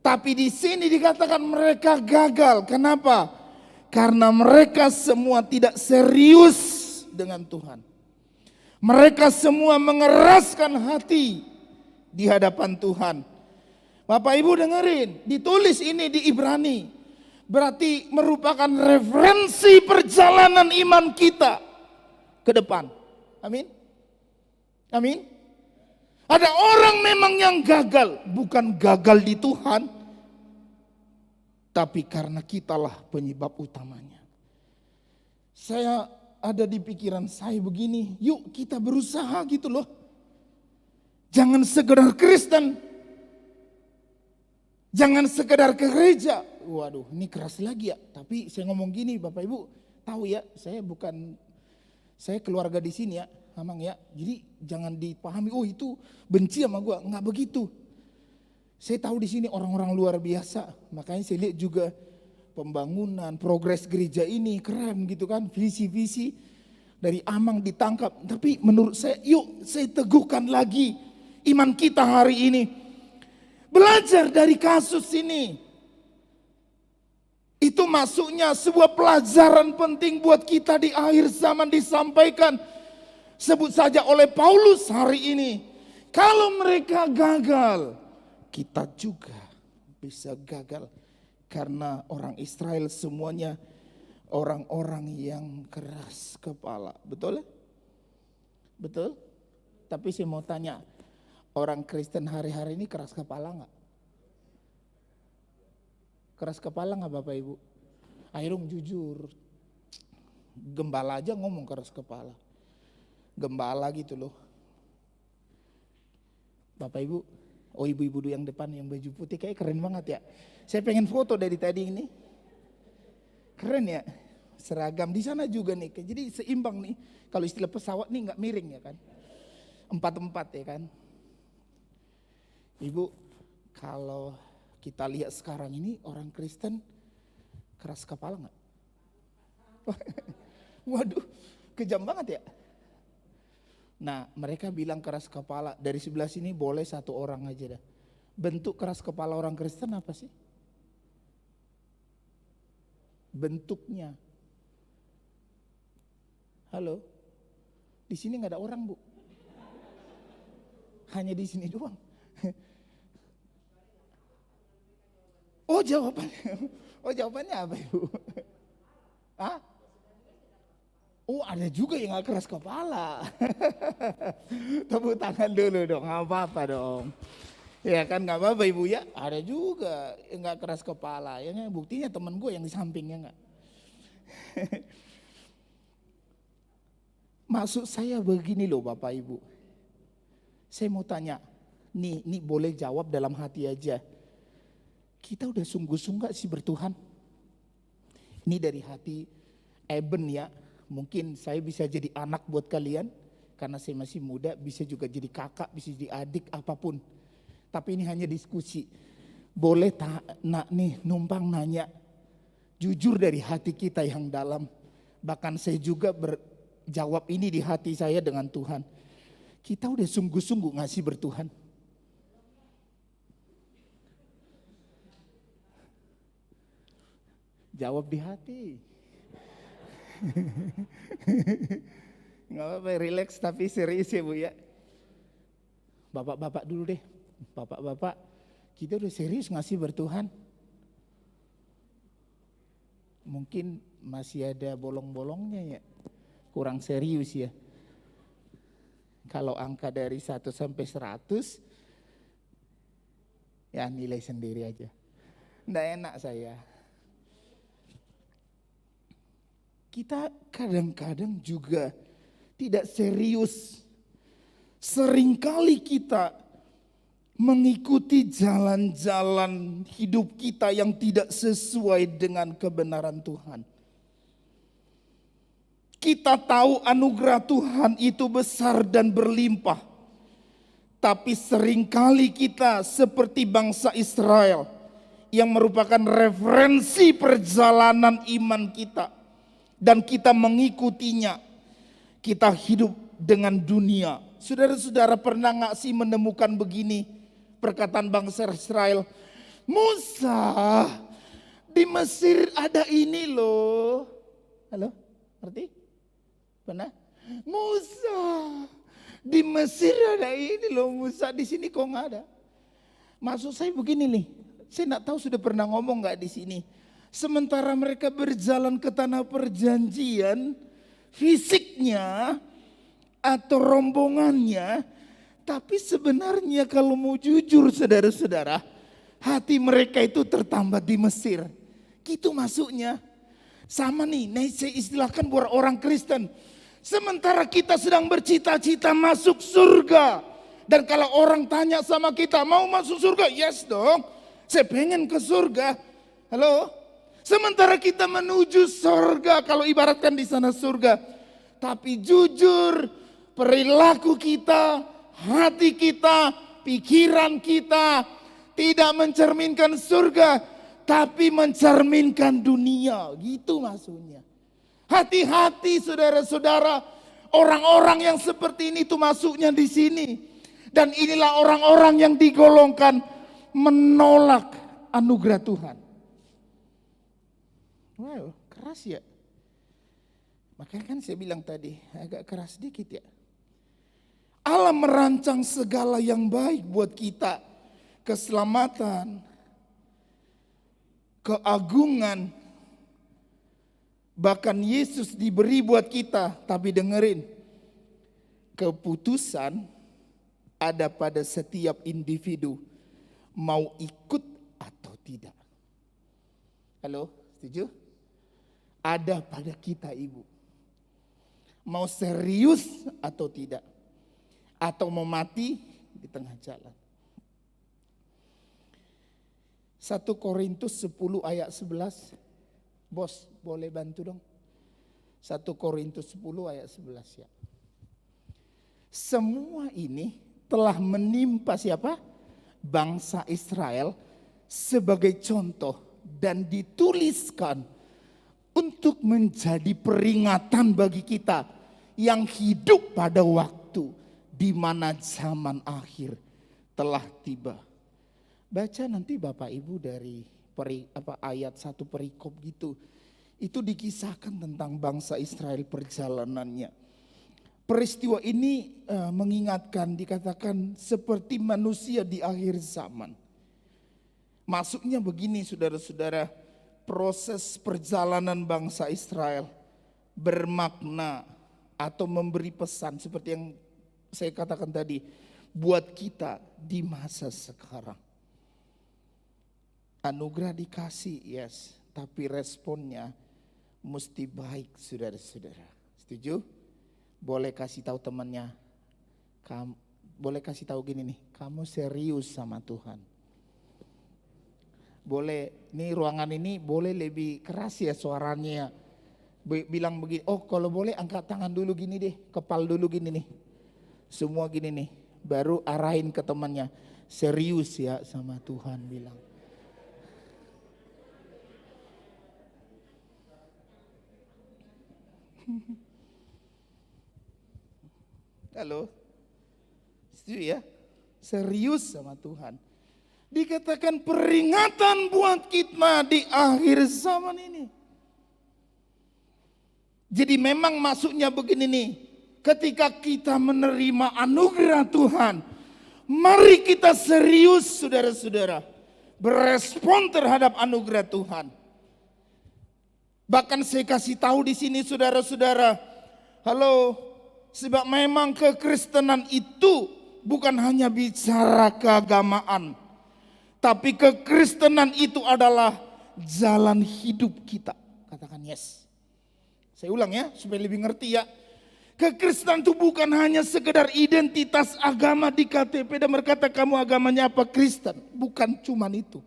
Tapi di sini dikatakan mereka gagal. Kenapa? Karena mereka semua tidak serius dengan Tuhan. Mereka semua mengeraskan hati di hadapan Tuhan. Bapak Ibu dengerin, ditulis ini di Ibrani. Berarti merupakan referensi perjalanan iman kita ke depan. Amin. Amin. Ada orang memang yang gagal, bukan gagal di Tuhan, tapi karena kitalah penyebab utamanya. Saya ada di pikiran saya begini, yuk kita berusaha gitu loh. Jangan sekedar Kristen, jangan sekedar ke gereja. Waduh, ini keras lagi ya. Tapi saya ngomong gini, Bapak Ibu tahu ya, saya keluarga di sini ya, Amang ya. Jadi jangan dipahami, oh itu benci sama gua, nggak begitu. Saya tahu di sini orang-orang luar biasa, makanya saya lihat juga pembangunan, progres gereja ini keren gitu kan, visi-visi dari Amang ditangkap. Tapi menurut saya, yuk saya teguhkan lagi iman kita hari ini. Belajar dari kasus ini. Itu masuknya sebuah pelajaran penting buat kita di akhir zaman disampaikan. Sebut saja oleh Paulus hari ini. Kalau mereka gagal, kita juga bisa gagal. Karena orang Israel semuanya orang-orang yang keras kepala. Betul? Betul? Tapi saya mau tanya, orang Kristen hari-hari ini keras kepala enggak? Keras kepala enggak Bapak Ibu? Ayo dong jujur. Gembala aja ngomong keras kepala. Gembala gitu loh. Bapak Ibu, oh ibu-ibu yang depan yang baju putih kayak keren banget ya. Saya pengen foto dari tadi ini. Keren ya. Seragam di sana juga nih. Jadi seimbang nih. Kalau istilah pesawat nih nggak miring ya kan. 4-4 ya kan. Ibu, kalau kita lihat sekarang ini orang Kristen keras kepala nggak? Waduh, kejam banget ya. Nah, mereka bilang keras kepala, dari sebelah sini boleh satu orang aja dah. Bentuk keras kepala orang Kristen apa sih? Bentuknya. Halo? Di sini nggak ada orang, Bu. Hanya di sini doang. Oh, jawabannya apa, Ibu? Hah? Oh, ada juga yang gak keras kepala. Tepuk tangan dulu dong, gak apa-apa dong. Ya kan gak apa-apa Ibu ya, ada juga yang gak keras kepala. Ya, buktinya temen gue yang di sampingnya gak. Maksud saya begini loh Bapak Ibu. Saya mau tanya, nih boleh jawab dalam hati aja. Kita udah sungguh-sungguh gak sih bertuhan? Ini dari hati Eben ya. Mungkin saya bisa jadi anak buat kalian karena saya masih muda, bisa juga jadi kakak, bisa jadi adik, apapun. Tapi ini hanya diskusi. Boleh nih numpang nanya, jujur dari hati kita yang dalam. Bahkan saya juga berjawab ini di hati saya dengan Tuhan. Kita udah sungguh-sungguh ngasih bertuhan. Jawab di hati. Nggak apa-apa, relax tapi serius ya Bu ya. Bapak-bapak dulu deh. Bapak-bapak, kita udah serius ngasih bertuhan. Mungkin masih ada bolong-bolongnya ya. Kurang serius ya. Kalau angka dari 1 sampai 100, ya nilai sendiri aja. Nggak enak saya. Kita kadang-kadang juga tidak serius. Seringkali kita mengikuti jalan-jalan hidup kita yang tidak sesuai dengan kebenaran Tuhan. Kita tahu anugerah Tuhan itu besar dan berlimpah. Tapi seringkali kita seperti bangsa Israel yang merupakan referensi perjalanan iman kita. Dan kita mengikutinya, kita hidup dengan dunia. Saudara-saudara pernah gak sih menemukan begini perkataan bangsa Israel? Musa, di Mesir ada ini loh. Halo, ngerti? Pernah? Musa, di Mesir ada ini loh. Musa, di sini kok gak ada? Maksud saya begini nih, saya gak tahu sudah pernah ngomong gak di sini. Sementara mereka berjalan ke tanah perjanjian, fisiknya atau rombongannya Tapi sebenarnya kalau mau jujur saudara-saudara, hati mereka itu tertambat di Mesir. Gitu masuknya. Sama nih, saya istilahkan buat orang Kristen. Sementara kita sedang bercita-cita masuk surga. Dan kalau orang tanya sama kita, mau masuk surga? Yes dong, saya pengen ke surga. Halo? Sementara kita menuju surga, kalau ibaratkan di sana surga. Tapi jujur, perilaku kita, hati kita, pikiran kita tidak mencerminkan surga, tapi mencerminkan dunia. Gitu maksudnya. Hati-hati saudara-saudara, orang-orang yang seperti ini tuh masuknya di sini. Dan inilah orang-orang yang digolongkan menolak anugerah Tuhan. Wow, keras ya. Makanya kan saya bilang tadi, agak keras dikit ya. Allah merancang segala yang baik buat kita. Keselamatan, keagungan, bahkan Yesus diberi buat kita. Tapi dengerin, keputusan ada pada setiap individu, mau ikut atau tidak. Halo, setuju? Ada pada kita ibu. Mau serius atau tidak. Atau mau mati di tengah jalan. 1 Korintus 10 ayat 11. Bos, boleh bantu dong? 1 Korintus 10 ayat 11 ya. Semua ini telah menimpa siapa? Bangsa Israel sebagai contoh dan dituliskan untuk menjadi peringatan bagi kita yang hidup pada waktu di mana zaman akhir telah tiba. Baca nanti Bapak Ibu dari ayat 1 perikop gitu. Itu dikisahkan tentang bangsa Israel perjalanannya. Peristiwa ini mengingatkan, dikatakan seperti manusia di akhir zaman. Maksudnya begini saudara-saudara, proses perjalanan bangsa Israel bermakna atau memberi pesan seperti yang saya katakan tadi buat kita di masa sekarang. Anugerah dikasih, yes, tapi responnya mesti baik saudara-saudara. Setuju? Boleh kasih tahu temannya, boleh kasih tahu gini nih, kamu serius sama Tuhan. Boleh, nih ruangan ini boleh lebih keras ya suaranya. Bilang begini, oh kalau boleh angkat tangan dulu gini deh, kepal dulu gini nih. Semua gini nih, baru arahin ke temannya, serius ya sama Tuhan bilang. Halo, setuju ya? Serius sama Tuhan. Dikatakan peringatan buat kita di akhir zaman ini. Jadi memang maksudnya begini nih. Ketika kita menerima anugerah Tuhan, mari kita serius saudara-saudara. Berespon terhadap anugerah Tuhan. Bahkan saya kasih tahu di sini saudara-saudara. Halo, sebab memang kekristenan itu bukan hanya bicara keagamaan. Tapi kekristenan itu adalah jalan hidup kita. Katakan yes. Saya ulang ya supaya lebih ngerti ya. Kekristenan itu bukan hanya sekedar identitas agama di KTP dan berkata kamu agamanya apa Kristen. Bukan cuman itu.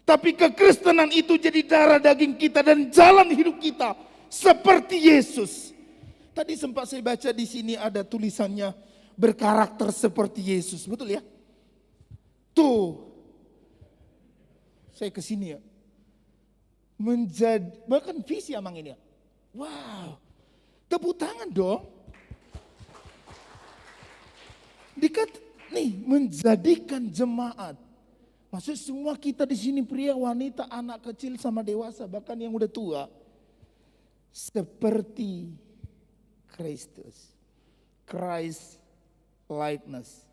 Tapi kekristenan itu jadi darah daging kita dan jalan hidup kita seperti Yesus. Tadi sempat saya baca di sini ada tulisannya berkarakter seperti Yesus. Betul ya? Tuh. Saya kesini ya. Bahkan visi amang ini ya. Wow. Tepuk tangan dong. Nih menjadikan jemaat. Maksud semua kita di sini pria, wanita, anak kecil sama dewasa, bahkan yang udah tua. Seperti Kristus. Christ likeness.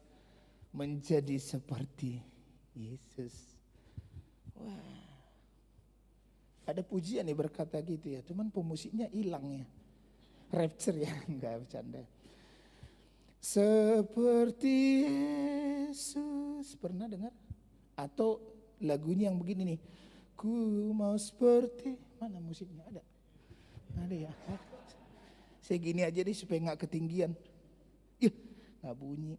Menjadi seperti Yesus. Wah. Ada pujian nih berkata gitu ya, cuman pemusiknya hilang ya. Rapture ya, enggak bercanda. Seperti Yesus. Pernah dengar? Atau lagunya yang begini nih. Ku mau seperti, mana musiknya ada? Ada ya. Saya gini aja deh supaya gak ketinggian. Ih, gak bunyi.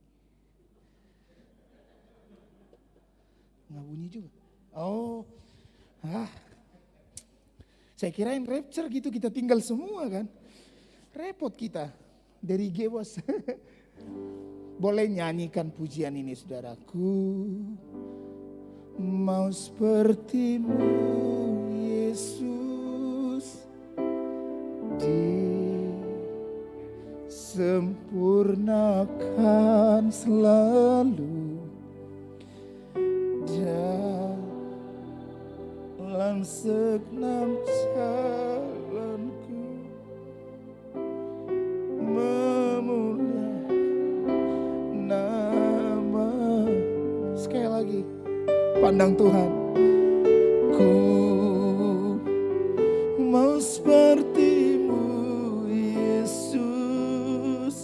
Gak bunyi juga. Oh, saya kirain rapture gitu, kita tinggal semua kan. Repot kita dari G bos. Boleh nyanyikan pujian ini saudaraku. Mau sepertimu Yesus, disempurnakan selalu dalam segenap jalanku, memuliakan nama. Sekali lagi, pandang Tuhan. Ku mau sepertimu Yesus,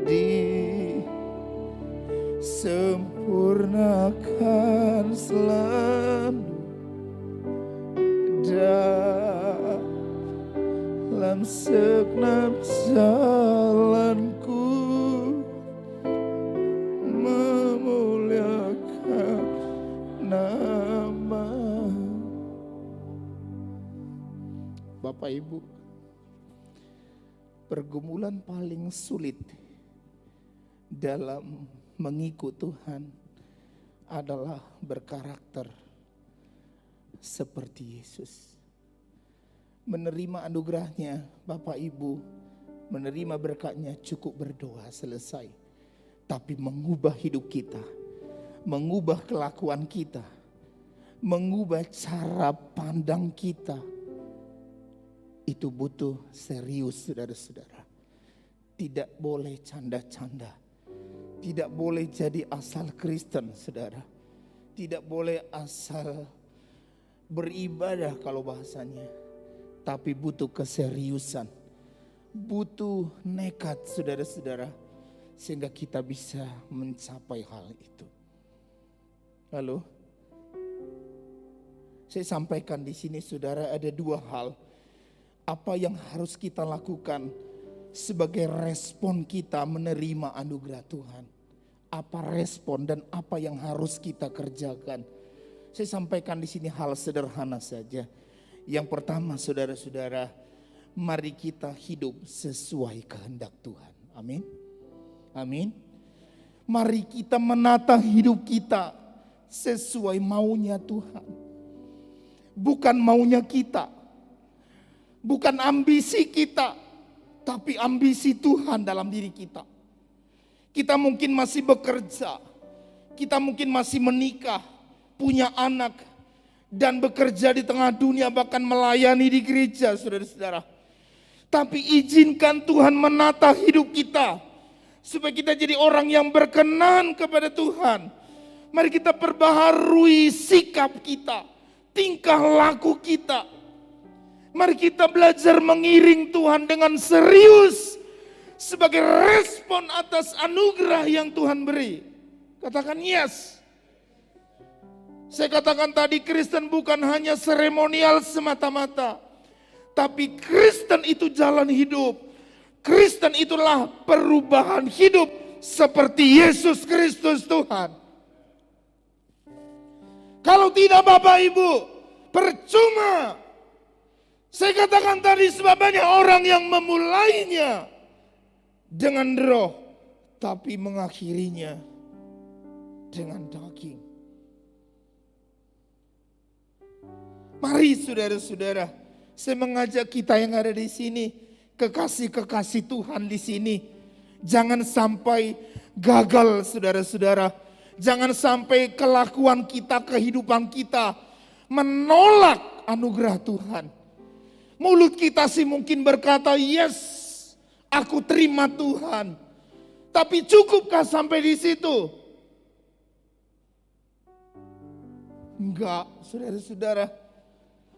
disempurnakan selalu dalam segenap jalanku, memuliakan nama. Bapak Ibu, pergumulan paling sulit dalam mengikut Tuhan adalah berkarakter seperti Yesus. Menerima anugerahnya, Bapak Ibu, menerima berkatnya cukup berdoa selesai. Tapi mengubah hidup kita, mengubah kelakuan kita, mengubah cara pandang kita, itu butuh serius saudara-saudara. Tidak boleh canda-canda. Tidak boleh jadi asal Kristen saudara. Tidak boleh asal beribadah kalau bahasanya. Tapi butuh keseriusan. Butuh nekat saudara-saudara. Sehingga kita bisa mencapai hal itu. Lalu saya sampaikan di sini saudara, ada dua hal. Apa yang harus kita lakukan sebagai respon kita menerima anugerah Tuhan. Apa respon dan apa yang harus kita kerjakan. Saya sampaikan di sini hal sederhana saja. Yang pertama saudara-saudara, mari kita hidup sesuai kehendak Tuhan. Amin. Amin. Mari kita menata hidup kita sesuai maunya Tuhan. Bukan maunya kita. Bukan ambisi kita, tapi ambisi Tuhan dalam diri kita. Kita mungkin masih bekerja, kita mungkin masih menikah, punya anak, dan bekerja di tengah dunia, bahkan melayani di gereja, saudara-saudara. Tapi izinkan Tuhan menata hidup kita, supaya kita jadi orang yang berkenan kepada Tuhan. Mari kita perbaharui sikap kita, tingkah laku kita. Mari kita belajar mengiring Tuhan dengan serius sebagai respon atas anugerah yang Tuhan beri. Katakan yes. Saya katakan tadi, Kristen bukan hanya seremonial semata-mata. Tapi Kristen itu jalan hidup. Kristen itulah perubahan hidup seperti Yesus Kristus Tuhan. Kalau tidak Bapak Ibu, percuma. Saya katakan tadi, sebab banyak orang yang memulainya dengan roh, tapi mengakhirinya dengan daging. Mari saudara-saudara, saya mengajak kita yang ada di sini, kekasih-kekasih Tuhan di sini, jangan sampai gagal saudara-saudara. Jangan sampai kelakuan kita, kehidupan kita menolak anugerah Tuhan. Mulut kita sih mungkin berkata, yes, aku terima Tuhan. Tapi cukupkah sampai di situ? Enggak, saudara-saudara.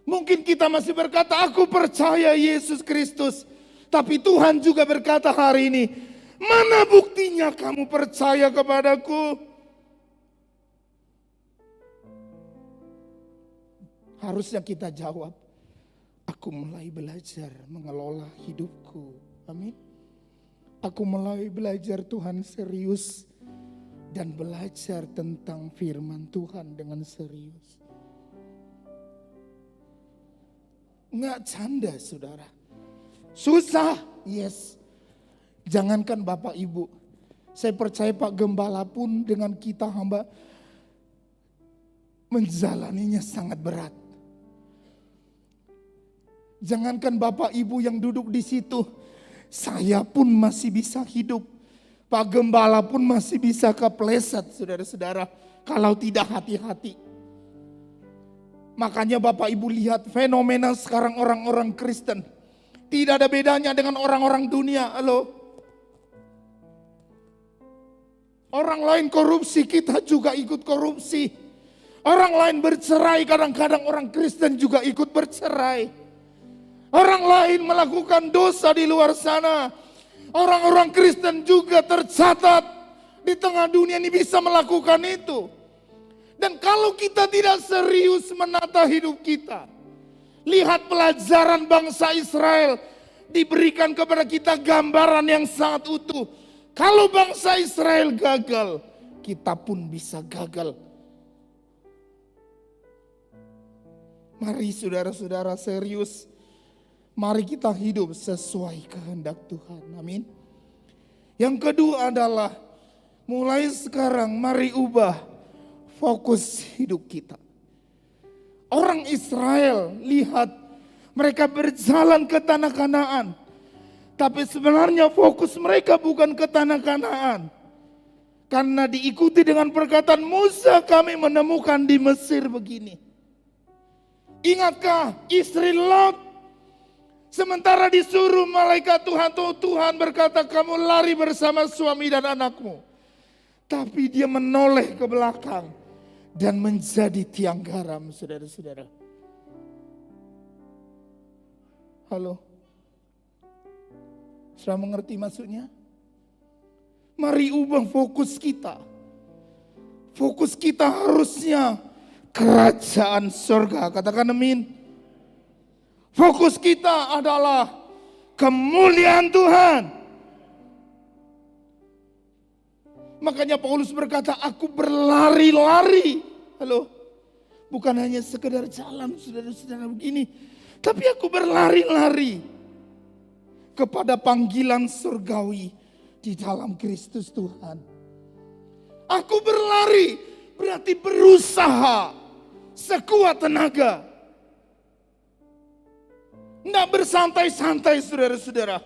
Mungkin kita masih berkata, aku percaya Yesus Kristus. Tapi Tuhan juga berkata hari ini, Mana buktinya kamu percaya kepadaku? Harusnya kita jawab, aku mulai belajar mengelola hidupku. Amin. Aku mulai belajar Tuhan serius dan belajar tentang firman Tuhan dengan serius. Nggak canda, saudara. Susah, yes. Jangankan Bapak Ibu, saya percaya Pak Gembala pun dengan kita hamba menjalaninya sangat berat. Jangankan Bapak Ibu yang duduk di situ, saya pun masih bisa hidup. Pak Gembala pun masih bisa kepleset, saudara-saudara, kalau tidak hati-hati. Makanya Bapak Ibu lihat fenomena sekarang orang-orang Kristen. Tidak ada bedanya dengan orang-orang dunia. Halo. Orang lain korupsi, kita juga ikut korupsi. Orang lain bercerai, kadang-kadang orang Kristen juga ikut bercerai. Orang lain melakukan dosa di luar sana. Orang-orang Kristen juga tercatat di tengah dunia ini bisa melakukan itu. Dan kalau kita tidak serius menata hidup kita, lihat pelajaran bangsa Israel diberikan kepada kita gambaran yang sangat utuh. Kalau bangsa Israel gagal, kita pun bisa gagal. Mari saudara-saudara serius. Mari kita hidup sesuai kehendak Tuhan. Amin. Yang kedua adalah mulai sekarang mari ubah fokus hidup kita. Orang Israel lihat mereka berjalan ke tanah Kanaan. Tapi sebenarnya fokus mereka bukan ke tanah Kanaan. Karena diikuti dengan perkataan Musa, kami menemukan di Mesir begini. Ingatkah istri Lot? Sementara disuruh malaikat Tuhan, Tuhan berkata kamu lari bersama suami dan anakmu. Tapi dia menoleh ke belakang dan menjadi tiang garam, saudara-saudara. Halo? Sudah mengerti maksudnya? Mari ubah fokus kita. Fokus kita harusnya kerajaan surga. Katakan amin. Fokus kita adalah kemuliaan Tuhan. Makanya Paulus berkata, aku berlari-lari. Halo? Bukan hanya sekedar jalan, saudara-saudara begini. Tapi aku berlari-lari kepada panggilan surgawi di dalam Kristus Tuhan. Aku berlari berarti berusaha sekuat tenaga. Nggak bersantai-santai saudara-saudara.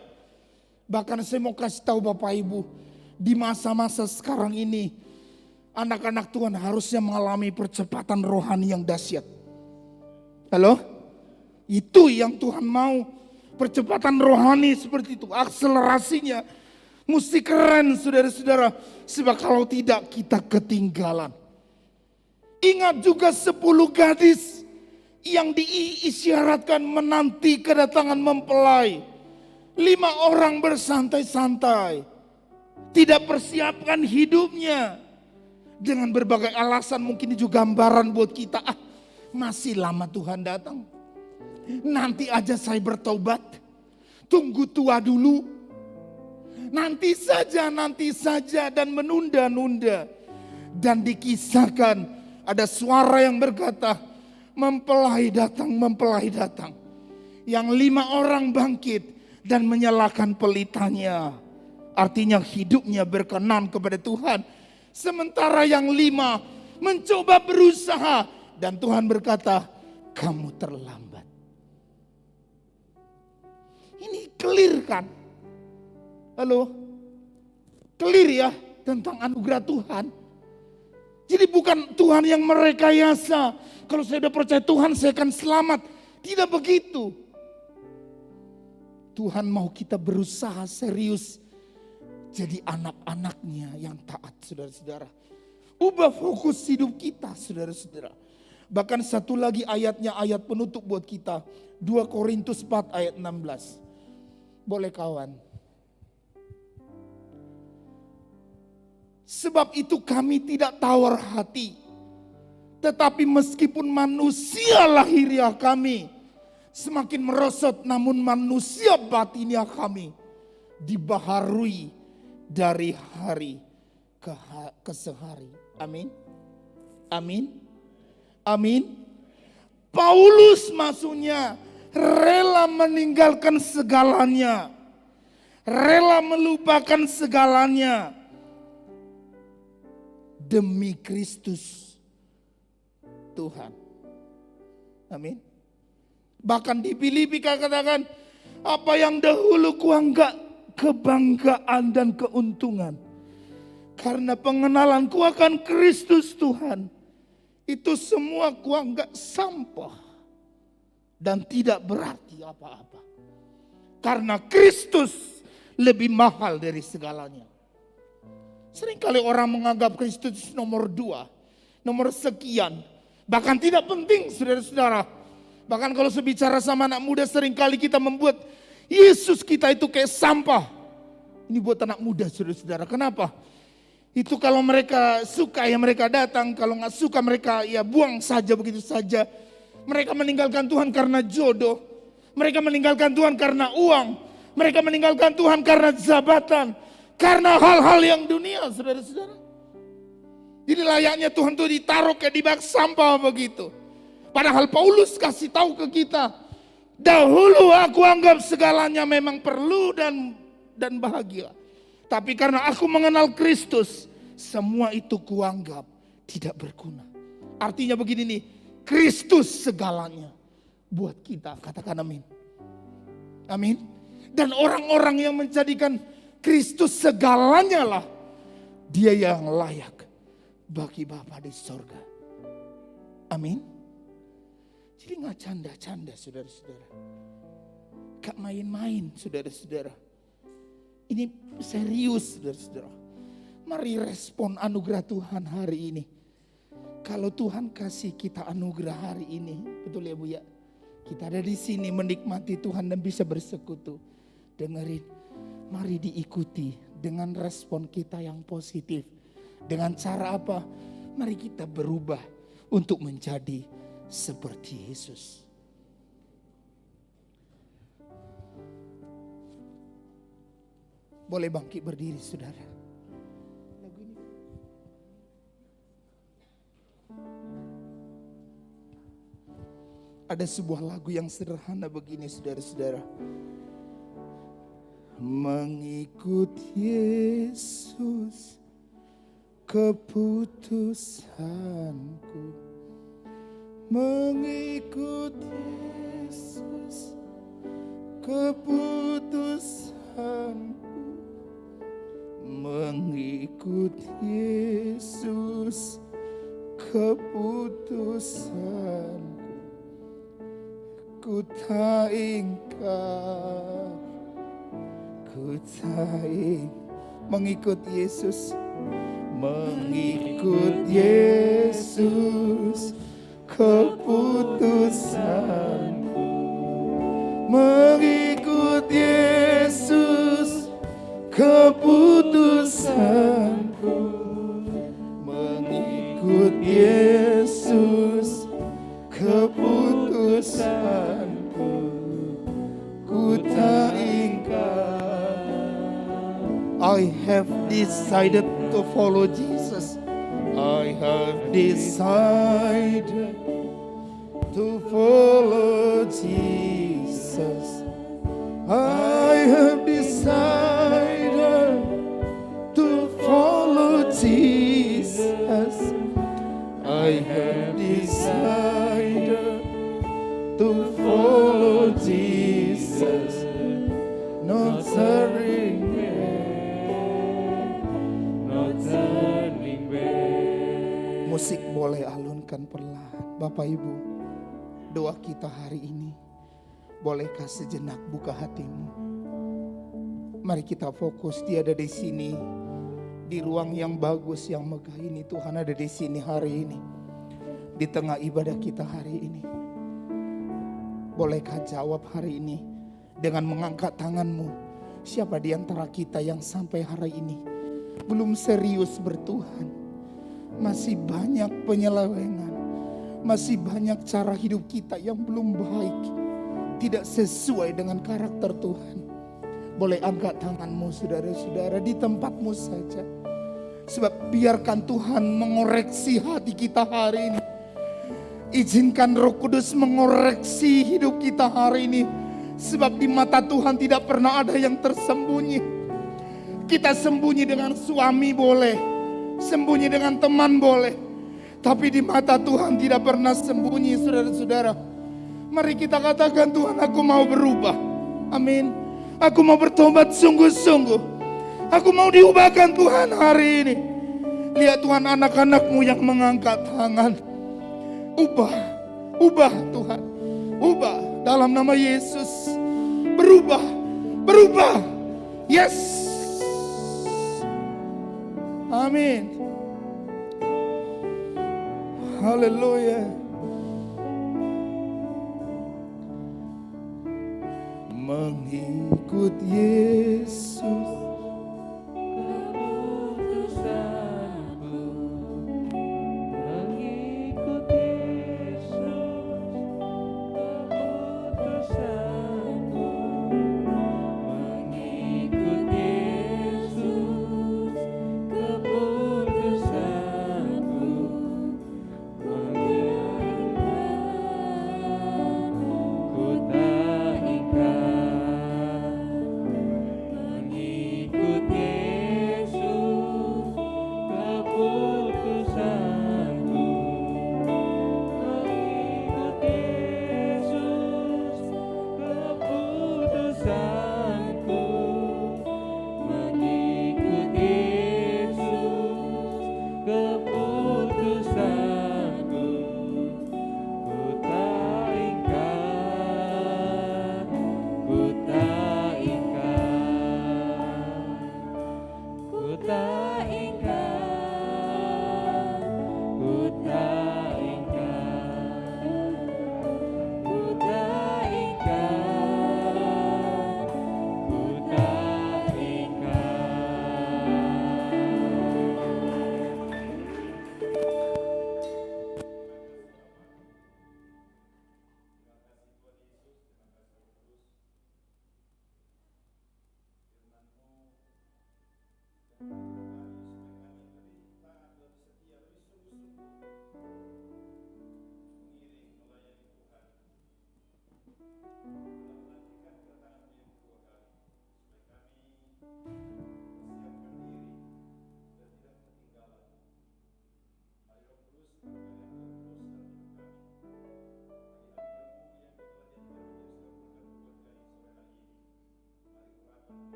Bahkan saya mau kasih tahu Bapak Ibu, di masa-masa sekarang ini anak-anak Tuhan harusnya mengalami percepatan rohani yang dahsyat. Halo? Itu yang Tuhan mau. Percepatan rohani seperti itu, akselerasinya mesti keren saudara-saudara. Sebab kalau tidak kita ketinggalan. Ingat juga 10 gadis yang diisyaratkan menanti kedatangan mempelai. 5 orang bersantai-santai. Tidak persiapkan hidupnya. Dengan berbagai alasan mungkin juga gambaran buat kita. Masih lama Tuhan datang. Nanti aja saya bertobat. Tunggu tua dulu. Nanti saja dan menunda-nunda. Dan dikisahkan ada suara yang berkata, mempelai datang. Yang 5 orang bangkit dan menyalakan pelitanya. Artinya hidupnya berkenan kepada Tuhan. Sementara yang 5 mencoba berusaha. Dan Tuhan berkata, kamu terlambat. Ini clear kan? Halo? Clear ya tentang anugerah Tuhan. Jadi bukan Tuhan yang merekayasa. Kalau saya sudah percaya Tuhan saya akan selamat. Tidak begitu. Tuhan mau kita berusaha serius. Jadi anak-anaknya yang taat saudara-saudara. Ubah fokus hidup kita saudara-saudara. Bahkan satu lagi ayatnya ayat penutup buat kita. 2 Korintus 4 ayat 16. Boleh kawan? Sebab itu kami tidak tawar hati. Tetapi meskipun manusia lahiriah kami semakin merosot, namun manusia batiniah kami dibaharui dari hari ke sehari. Amin. Amin. Amin. Paulus maksudnya rela meninggalkan segalanya. Rela melupakan segalanya demi Kristus Tuhan. Amin. Bahkan di Filipi katakan, apa yang dahulu kuanggap kebanggaan dan keuntungan, karena pengenalanku akan Kristus Tuhan, itu semua kuanggap sampah dan tidak berarti apa-apa. Karena Kristus lebih mahal dari segalanya. Seringkali orang menganggap Kristus nomor 2, nomor sekian. Bahkan tidak penting, saudara-saudara. Bahkan kalau bicara sama anak muda, seringkali kita membuat Yesus kita itu kayak sampah. Ini buat anak muda, saudara-saudara. Kenapa? Itu kalau mereka suka ya mereka datang, kalau nggak suka mereka ya buang saja begitu saja. Mereka meninggalkan Tuhan karena jodoh. Mereka meninggalkan Tuhan karena uang. Mereka meninggalkan Tuhan karena jabatan. Karena hal-hal yang dunia, saudara-saudara. Jadi layaknya Tuhan itu ditaruh kayak di bak sampah begitu. Padahal Paulus kasih tahu ke kita, dahulu aku anggap segalanya memang perlu dan bahagia. Tapi karena aku mengenal Kristus, semua itu kuanggap tidak berguna. Artinya begini nih, Kristus segalanya buat kita. Katakan amin. Amin. Dan orang-orang yang menjadikan Kristus segalanya lah, dia yang layak bagi Bapa di sorga. Amin. Jadi gak canda-canda, saudara-saudara. Gak main-main, saudara-saudara. Ini serius, saudara-saudara. Mari respon anugerah Tuhan hari ini. Kalau Tuhan kasih kita anugerah hari ini, betul ya Bu ya? Kita ada di sini menikmati Tuhan dan bisa bersekutu. Dengerin, mari diikuti dengan respon kita yang positif. Dengan cara apa? Mari kita berubah untuk menjadi seperti Yesus. Boleh bangkit berdiri, saudara. Lagu ini. Ada sebuah lagu yang sederhana begini, saudara-saudara. Mengikut Yesus keputusanku, mengikut Yesus keputusanku, mengikut Yesus keputusanku, ku tak ingkar, ku tak ingkar. Mengikut Yesus, mengikut Yesus keputusanku, mengikut Yesus keputusanku, mengikut Yesus keputusanku, ku tak ingkar. I have decided to follow Jesus. I have decided to follow Jesus. I have decided to follow Jesus. I have decided to follow Jesus. No turning back, no turning back. Musik boleh alunkan perlahan. Bapak Ibu, doa kita hari ini, bolehkah sejenak buka hatimu? Mari kita fokus, Dia ada di sini, di ruang yang bagus, yang megah ini. Tuhan ada di sini hari ini, di tengah ibadah kita hari ini. Bolehkah jawab hari ini dengan mengangkat tanganmu? Siapa di antara kita yang sampai hari ini belum serius bertuhan. Masih banyak penyelewengan, masih banyak cara hidup kita yang belum baik, tidak sesuai dengan karakter Tuhan. Boleh angkat tanganmu saudara-saudara di tempatmu saja. Sebab biarkan Tuhan mengoreksi hati kita hari ini. Izinkan Roh Kudus mengoreksi hidup kita hari ini. Sebab di mata Tuhan tidak pernah ada yang tersembunyi. Kita sembunyi dengan suami boleh, sembunyi dengan teman boleh, tapi di mata Tuhan tidak pernah sembunyi, saudara-saudara. Mari kita katakan, Tuhan, aku mau berubah. Amin. Aku mau bertobat sungguh-sungguh. Aku mau diubahkan Tuhan hari ini. Lihat Tuhan, anak-anak-Mu yang mengangkat tangan. Ubah Tuhan. Ubah dalam nama Yesus. Berubah. Yes. Amin. Haleluya. Mengikut Yesus.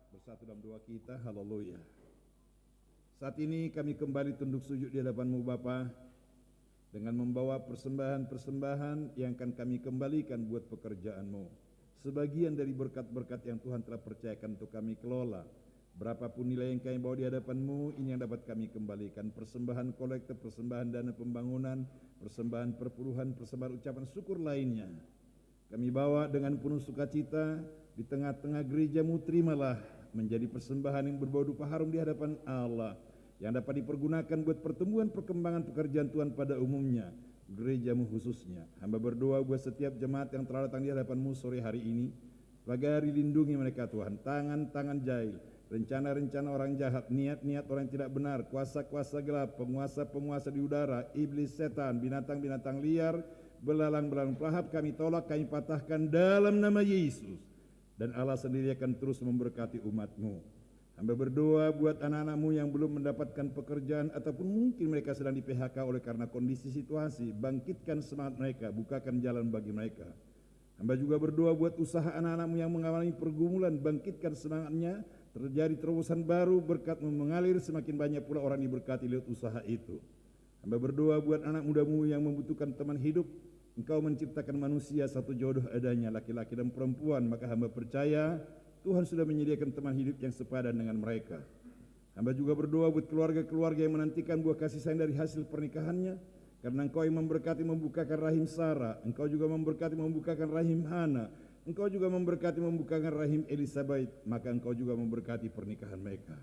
Bersatu dalam doa kita, haleluya. Saat ini kami kembali tunduk sujud di hadapan-Mu Bapa, dengan membawa persembahan-persembahan yang akan kami kembalikan buat pekerjaan-Mu. Sebagian dari berkat-berkat yang Tuhan telah percayakan untuk kami kelola. Berapapun nilai yang kami bawa di hadapan-Mu, ini yang dapat kami kembalikan. Persembahan kolektif, persembahan dana pembangunan, persembahan perpuluhan, persembahan ucapan syukur lainnya. Kami bawa dengan penuh sukacita di tengah-tengah gereja-Mu, terimalah menjadi persembahan yang berbau dupa harum di hadapan Allah, yang dapat dipergunakan buat pertumbuhan perkembangan pekerjaan Tuhan pada umumnya, gereja-Mu khususnya. Hamba berdoa buat setiap jemaat yang telah datang di hadapan-Mu sore hari ini, pagi hari lindungi mereka Tuhan, tangan-tangan jahil, rencana-rencana orang jahat, niat-niat orang yang tidak benar, kuasa-kuasa gelap, penguasa-penguasa di udara, iblis, setan, binatang-binatang liar, belalang-belalang pelahap kami tolak, kami patahkan dalam nama Yesus. Dan Allah sendiri akan terus memberkati umat-Mu. Hamba berdoa buat anak-anak-Mu yang belum mendapatkan pekerjaan ataupun mungkin mereka sedang di PHK oleh karena kondisi situasi. Bangkitkan semangat mereka, bukakan jalan bagi mereka. Hamba juga berdoa buat usaha anak-anak-Mu yang mengalami pergumulan, bangkitkan semangatnya, terjadi terobosan baru, berkat-Mu mengalir, semakin banyak pula orang diberkati lewat usaha itu. Hamba berdoa buat anak muda-Mu yang membutuhkan teman hidup. Engkau menciptakan manusia satu jodoh adanya, laki-laki dan perempuan, maka hamba percaya Tuhan sudah menyediakan teman hidup yang sepadan dengan mereka. Hamba juga berdoa buat keluarga-keluarga yang menantikan buah kasih sayang dari hasil pernikahannya, karena Engkau yang memberkati membukakan rahim Sarah, Engkau juga memberkati membukakan rahim Hana, Engkau juga memberkati membukakan rahim Elizabeth, maka Engkau juga memberkati pernikahan mereka.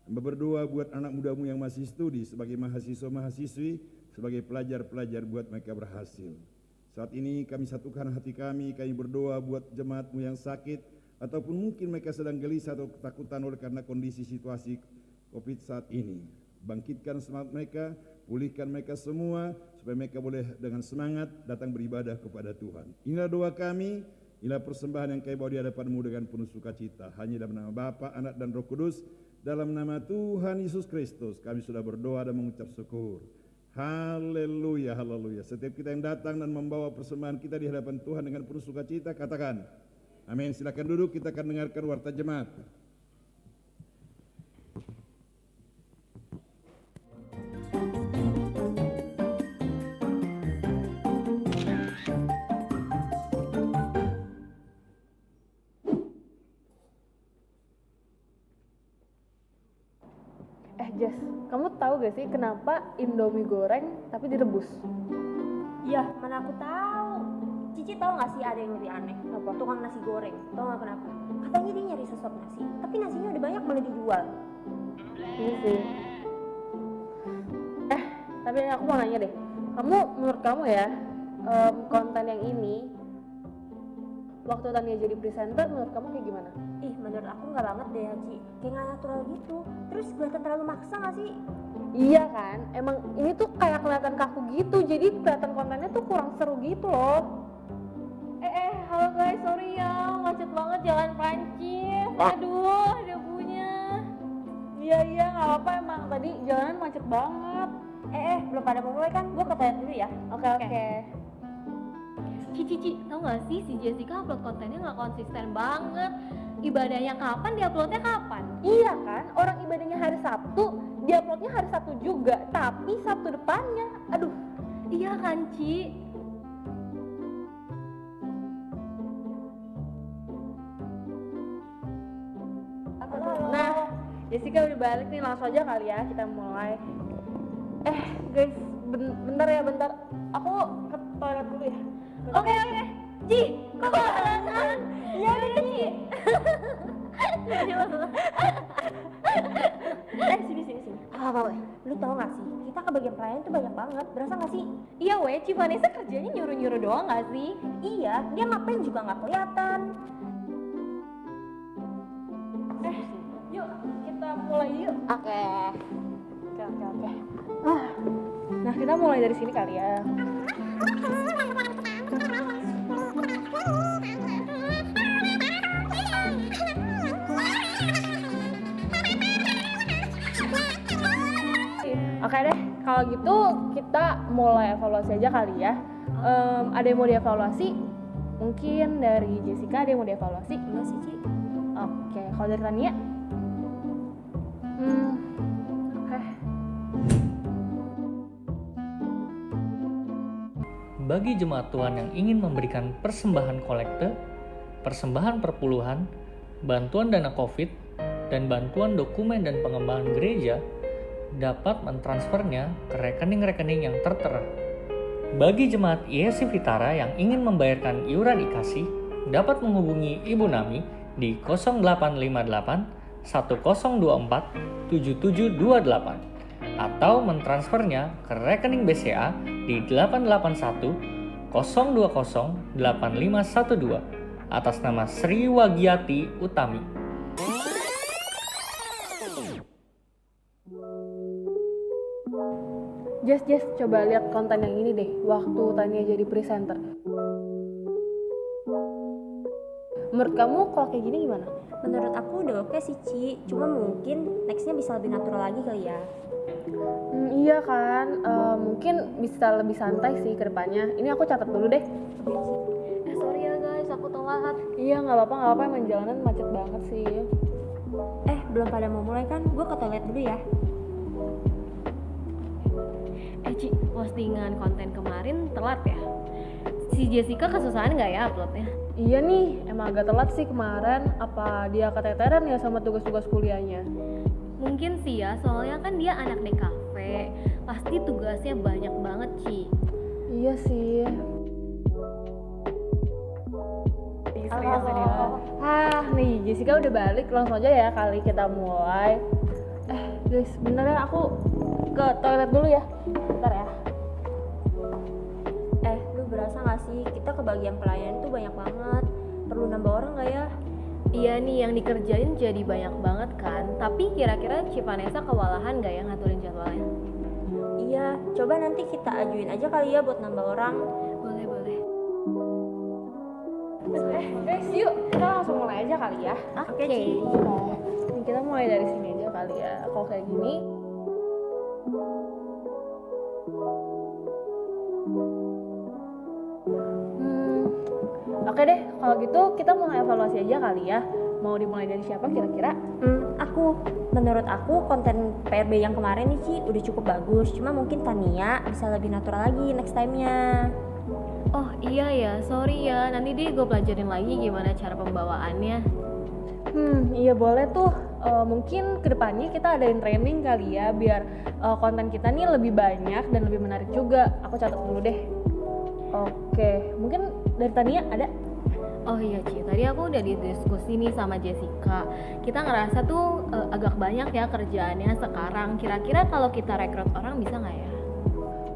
Hamba berdoa buat anak muda-Mu yang masih studi sebagai mahasiswa-mahasiswi, sebagai pelajar-pelajar buat mereka berhasil. Saat ini kami satukan hati kami berdoa buat jemaat-Mu yang sakit, ataupun mungkin mereka sedang gelisah atau ketakutan oleh karena kondisi situasi COVID saat ini. Bangkitkan semangat mereka, pulihkan mereka semua, supaya mereka boleh dengan semangat datang beribadah kepada Tuhan. Inilah doa kami, inilah persembahan yang kami bawa di hadapan-Mu dengan penuh sukacita. Hanya dalam nama Bapa, Anak dan Roh Kudus, dalam nama Tuhan Yesus Kristus, kami sudah berdoa dan mengucap syukur. Haleluya, haleluya. Setiap kita yang datang dan membawa persembahan kita di hadapan Tuhan dengan penuh sukacita, katakan amin. Silakan duduk, kita akan dengarkan warta jemaat. Jess, kamu tahu gak sih kenapa Indomie goreng tapi direbus? Ya, mana aku tahu. Cici tahu nggak sih ada yang lebih aneh? Apa? Tukang nasi goreng. Tahu nggak kenapa? Katanya dia nyari sesop nasi, tapi nasinya udah banyak malah dijual. Iya sih. Tapi aku mau nanya deh. Menurut kamu ya, konten yang ini waktu Tania jadi presenter, menurut kamu kayak gimana? Ih, menurut aku nggak banget deh, Ci. Kayak nggak natural gitu. Terus kelihatan terlalu maksa nggak sih? Iya kan, emang ini tuh kayak kelihatan kaku gitu, jadi kelihatan kontennya tuh kurang seru gitu loh. Halo guys, sorry ya, macet banget jalan Prancis. Aduh, debunya. Iya, nggak apa-apa, emang tadi jalanan macet banget. Belum pada mau mulai kan? Gue ke toilet dulu ya. Oke. Cici, tau gak sih si Jessica upload kontennya gak konsisten banget. Ibadahnya kapan, diuploadnya kapan? Iya kan, orang ibadahnya hari Sabtu, diuploadnya hari Sabtu juga, tapi Sabtu depannya. Aduh. Iya kan, Ci? Nah, Jessica udah balik nih, langsung aja kali ya kita mulai. Guys, bentar. Aku ke toilet dulu ya. Oke. Ci, kok kelamaan? Iya deh, Ci. Sini. Apa, lu tau gak sih? Kita ke bagian pelayanan tuh banyak banget. Berasa gak sih? Iya weh, Ci Vanessa kerjanya nyuruh-nyuruh doang gak sih? Iya, dia ngapain juga gak kelihatan. Yuk, kita mulai yuk. Oke. Nah, kita mulai dari sini kali ya. Oke deh, kalau gitu kita mulai evaluasi aja kali ya. Ada yang mau dievaluasi? Mungkin dari Jessica ada yang mau dievaluasi? Enggak sih, Ci. Oke, kalau dari Tania? Oke. Bagi jemaat Tuhan yang ingin memberikan persembahan kolekte, persembahan perpuluhan, bantuan dana COVID, dan bantuan dokumen dan pengembangan gereja, dapat mentransfernya ke rekening-rekening yang tertera. Bagi jemaat ISC Vitara yang ingin membayarkan iuran IKASI, dapat menghubungi Ibu Nami di 0858 1024 7728 atau mentransfernya ke rekening BCA di 881 020 8512 atas nama Sri Wagiati Utami. Jess, coba lihat konten yang ini deh, waktu Tania jadi presenter. Menurut kamu kalau kayak gini gimana? Menurut aku udah oke sih Ci, cuma mungkin nextnya bisa lebih natural lagi kali ya. Iya kan, mungkin bisa lebih santai sih ke depannya. Ini aku catat dulu deh. Sorry ya guys, aku telat. Iya nggak apa-apa, emang jalanan macet banget sih. Belum pada mau mulai kan, gue ke toilet dulu ya. Ci, postingan konten kemarin telat ya? Si Jessica kesusahan nggak ya uploadnya? Iya nih, emang agak telat sih kemarin. Apa dia keteteran ya sama tugas-tugas kuliahnya? Mungkin sih ya, soalnya kan dia anak DKV. Pasti tugasnya banyak banget, Ci. Iya sih. Nih Jessica udah balik, langsung aja ya kali kita mulai. Guys, bener ya, aku ke toilet dulu ya. Bentar ya. Lu berasa gak sih, kita ke bagian pelayanan tuh banyak banget. Perlu nambah orang gak ya? Iya nih, yang dikerjain jadi banyak banget kan. Tapi kira-kira Ci Vanessa kewalahan gak ya ngaturin jadwalnya? Iya, coba nanti kita ajuin aja kali ya buat nambah orang. Boleh. Guys, yuk kita langsung mulai aja kali ya. Oke, Ci. Nih, kita mulai dari sini aja kali ya. Kalau kayak gini. Oke deh, kalau gitu kita mulai evaluasi aja kali ya. Mau dimulai dari siapa kira-kira? Menurut aku konten PRB yang kemarin nih Ci udah cukup bagus. Cuma mungkin Tania bisa lebih natural lagi next time-nya. Oh iya ya, sorry ya. Nanti deh gue pelajarin lagi gimana cara pembawaannya. Iya boleh tuh. Mungkin kedepannya kita adain training kali ya, biar konten kita nih lebih banyak dan lebih menarik juga. Aku catat dulu deh. Oke, mungkin dari Tania ada? Oh iya Ci, tadi aku udah didiskusi nih sama Jessica. Kita ngerasa tuh agak banyak ya kerjaannya sekarang. Kira-kira kalau kita rekrut orang bisa nggak ya?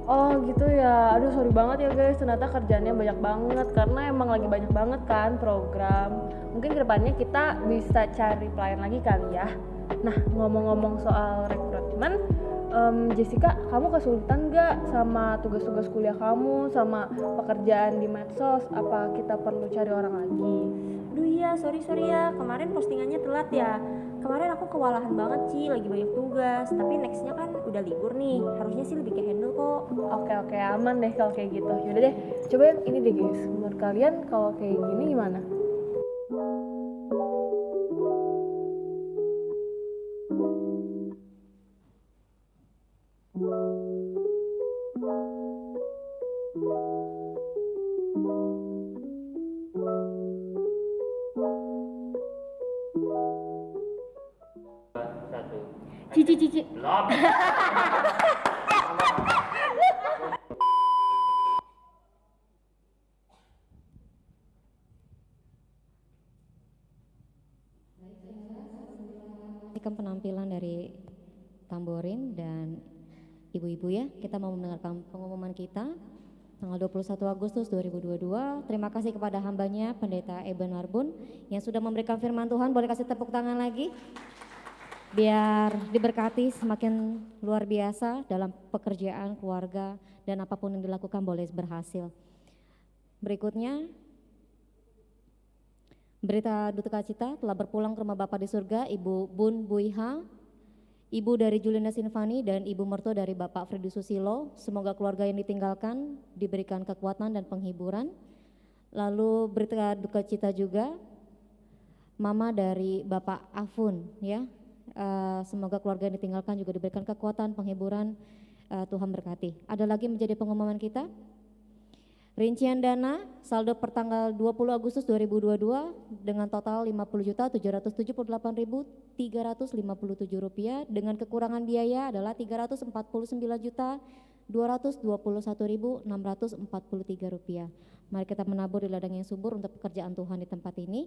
Oh gitu ya, aduh sorry banget ya guys, ternyata kerjaannya banyak banget karena emang lagi banyak banget kan program. Mungkin kedepannya kita bisa cari pelayan lagi kali ya. Nah ngomong-ngomong soal rekrutmen, Jessica, kamu kesulitan gak sama tugas-tugas kuliah kamu, sama pekerjaan di medsos? Apa kita perlu cari orang lagi? Aduh iya, sorry ya, kemarin postingannya telat ya. Kemarin aku kewalahan banget Ci, lagi banyak tugas. Tapi nextnya kan udah libur nih, harusnya sih lebih ke handle kok. Oke, aman deh kalau kayak gitu. Yaudah deh, coba yang ini deh guys. Menurut kalian kalau kayak gini gimana? Cici. Penampilan dari Tamborin dan ibu-ibu ya. Kita mau mendengarkan pengumuman kita tanggal 21 Agustus 2022. Terima kasih kepada hambanya Pendeta Eben Marbun yang sudah memberikan firman Tuhan. Boleh kasih tepuk tangan lagi? Biar diberkati semakin luar biasa dalam pekerjaan, keluarga, dan apapun yang dilakukan boleh berhasil. Berikutnya, berita duka cita telah berpulang ke rumah Bapa di surga Ibu Bun Buiha, ibu dari Julinda Sinfani dan ibu mertua dari Bapak Freddy Susilo. Semoga keluarga yang ditinggalkan diberikan kekuatan dan penghiburan. Lalu berita duka cita juga mama dari Bapak Afun ya. Semoga keluarga yang ditinggalkan juga diberikan kekuatan, penghiburan, Tuhan berkati. Ada lagi menjadi pengumuman kita. Rincian dana saldo per tanggal 20 Agustus 2022 dengan total Rp50.778.357 dengan kekurangan biaya adalah Rp349.221.643. Mari kita menabur di ladang yang subur untuk pekerjaan Tuhan di tempat ini.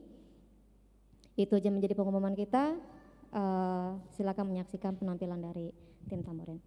Itu aja menjadi pengumuman kita. Silakan menyaksikan penampilan dari tim Tamborin.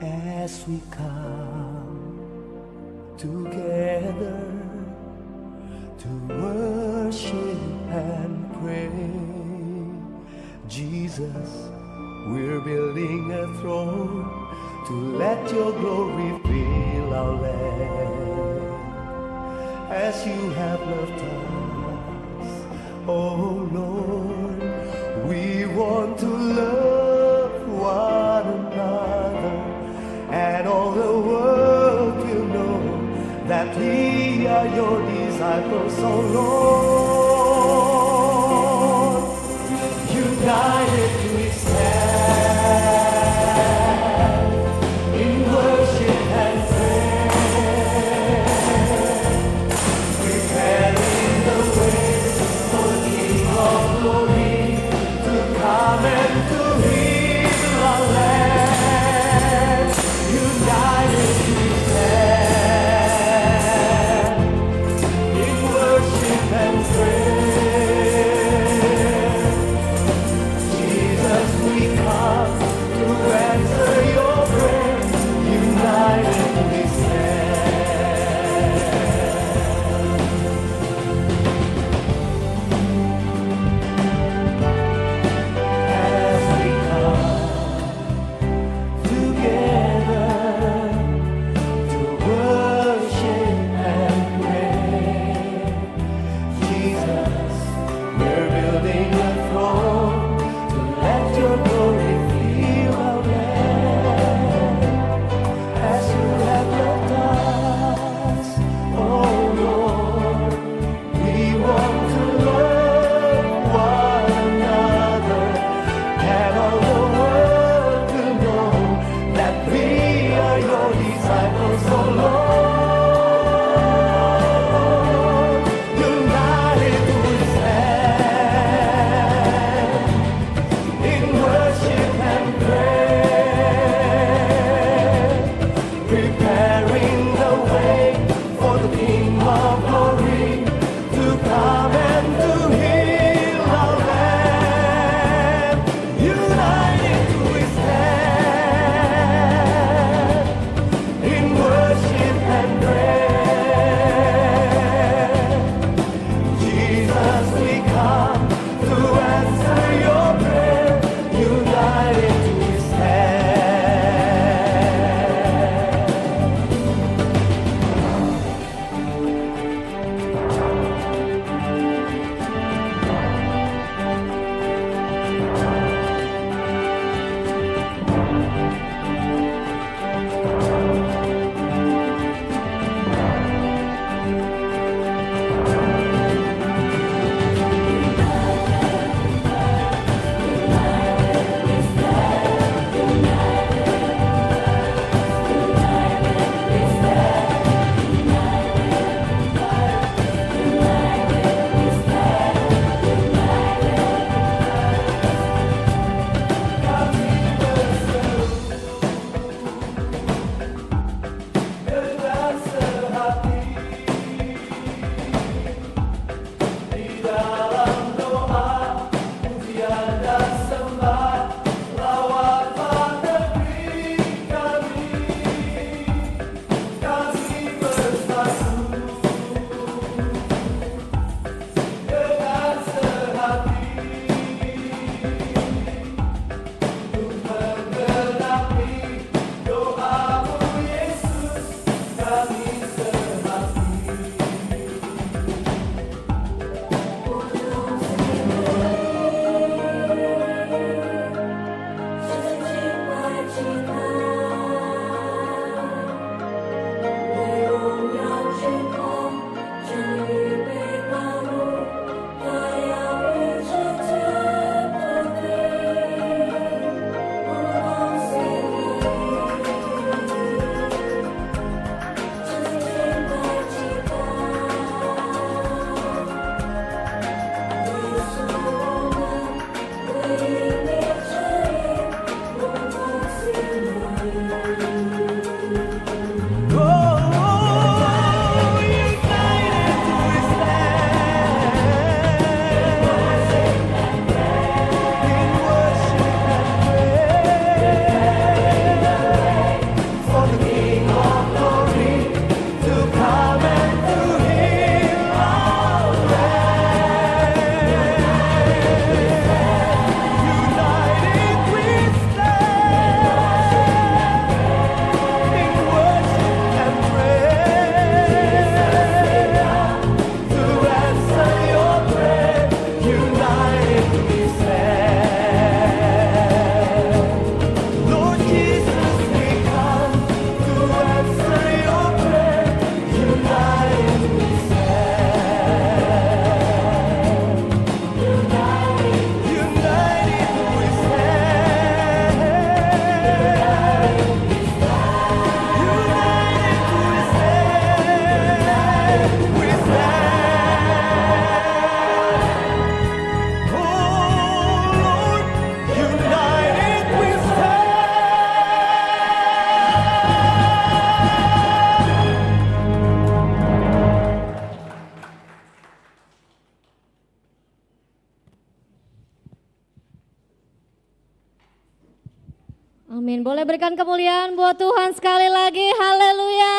as we come together to worship and pray. Jesus, we're building a throne to let your glory fill our land. As you have loved us, oh Lord, we want to love one another, and all the world will know that we are your disciples, oh Lord. United we stand in worship and prayer, preparing the way for the King of Glory to come and to heal our land. United we stand in worship and prayer. Amin. Boleh berikan kemuliaan buat Tuhan sekali lagi. Haleluya.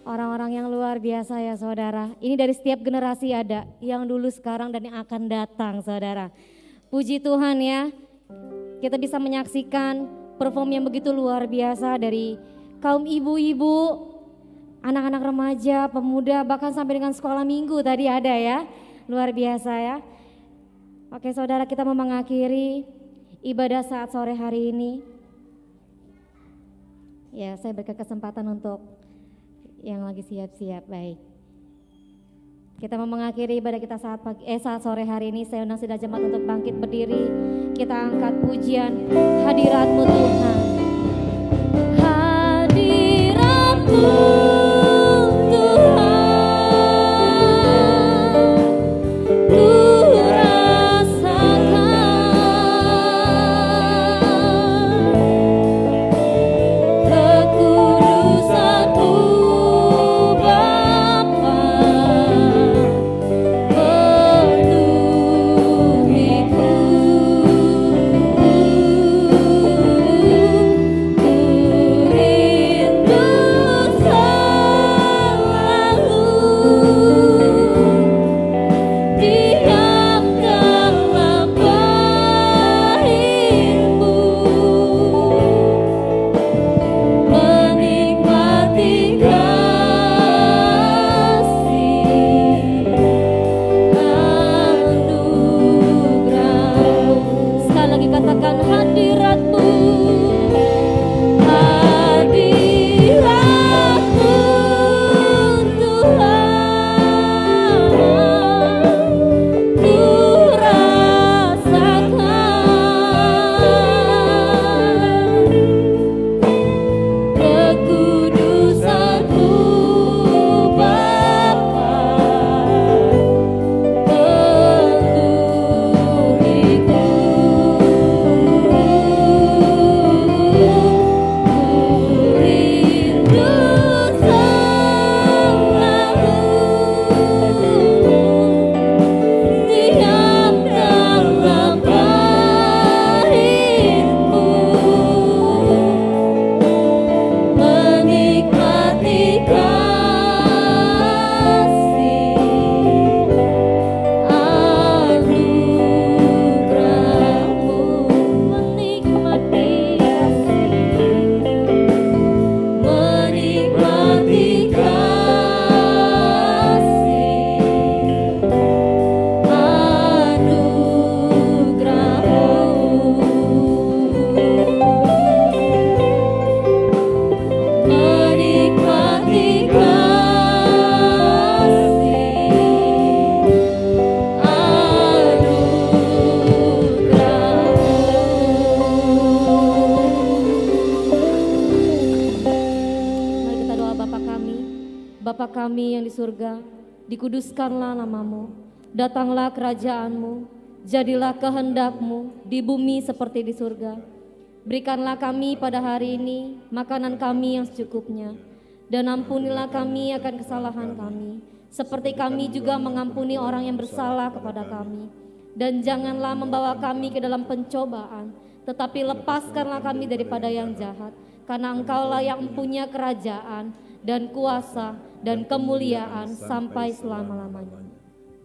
Orang-orang yang luar biasa ya saudara. Ini dari setiap generasi ada. Yang dulu, sekarang, dan yang akan datang saudara. Puji Tuhan ya. Kita bisa menyaksikan perform yang begitu luar biasa dari kaum ibu-ibu, anak-anak remaja, pemuda, bahkan sampai dengan sekolah minggu tadi ada ya. Luar biasa ya. Oke saudara, kita mau mengakhiri ibadah saat sore hari ini. Ya, saya berikan kesempatan untuk yang lagi siap-siap. Baik. Kita mau mengakhiri ibadah kita saat sore hari ini. Saya undang sidang jemaat untuk bangkit berdiri. Kita angkat pujian hadirat-Mu Tuhan. Hadirat-Mu Bapa kami yang di surga, dikuduskanlah namamu, datanglah kerajaanmu, jadilah kehendak-Mu di bumi seperti di surga. Berikanlah kami pada hari ini makanan kami yang secukupnya, dan ampunilah kami akan kesalahan kami, seperti kami juga mengampuni orang yang bersalah kepada kami. Dan janganlah membawa kami ke dalam pencobaan, tetapi lepaskanlah kami daripada yang jahat, karena Engkaulah yang mempunyai kerajaan dan kuasa dan kemuliaan sampai selama-lamanya.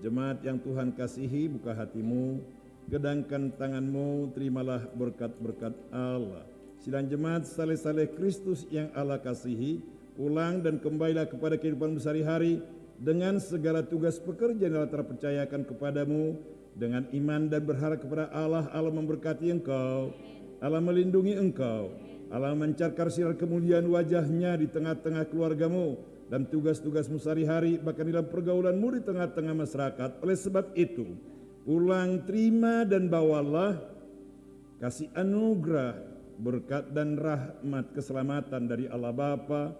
Jemaat yang Tuhan kasihi, buka hatimu, gedangkan tanganmu, terimalah berkat-berkat Allah. Sidang jemaat saleh-saleh Kristus yang Allah kasihi, pulang dan kembalilah kepada kehidupan sehari-hari dengan segala tugas pekerjaan yang telah terpercayakan kepadamu, dengan iman dan berharap kepada Allah. Allah memberkati engkau, Allah melindungi engkau, Allah mencarkar sinar kemuliaan wajahnya di tengah-tengah keluargamu dan tugas-tugasmu sehari-hari, bahkan dalam pergaulanmu di tengah-tengah masyarakat. Oleh sebab itu, pulang, terima dan bawalah kasih anugerah, berkat dan rahmat keselamatan dari Allah Bapa,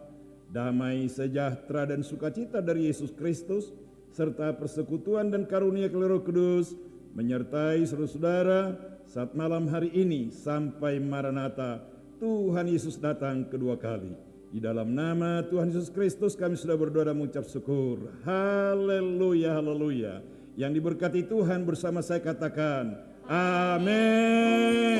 damai, sejahtera dan sukacita dari Yesus Kristus, serta persekutuan dan karunia Roh Kudus menyertai saudara-saudara saat malam hari ini sampai Maranatha, Tuhan Yesus datang kedua kali. Di dalam nama Tuhan Yesus Kristus kami sudah berdoa dan mengucap syukur. Haleluya, haleluya. Yang diberkati Tuhan bersama saya katakan, Amin.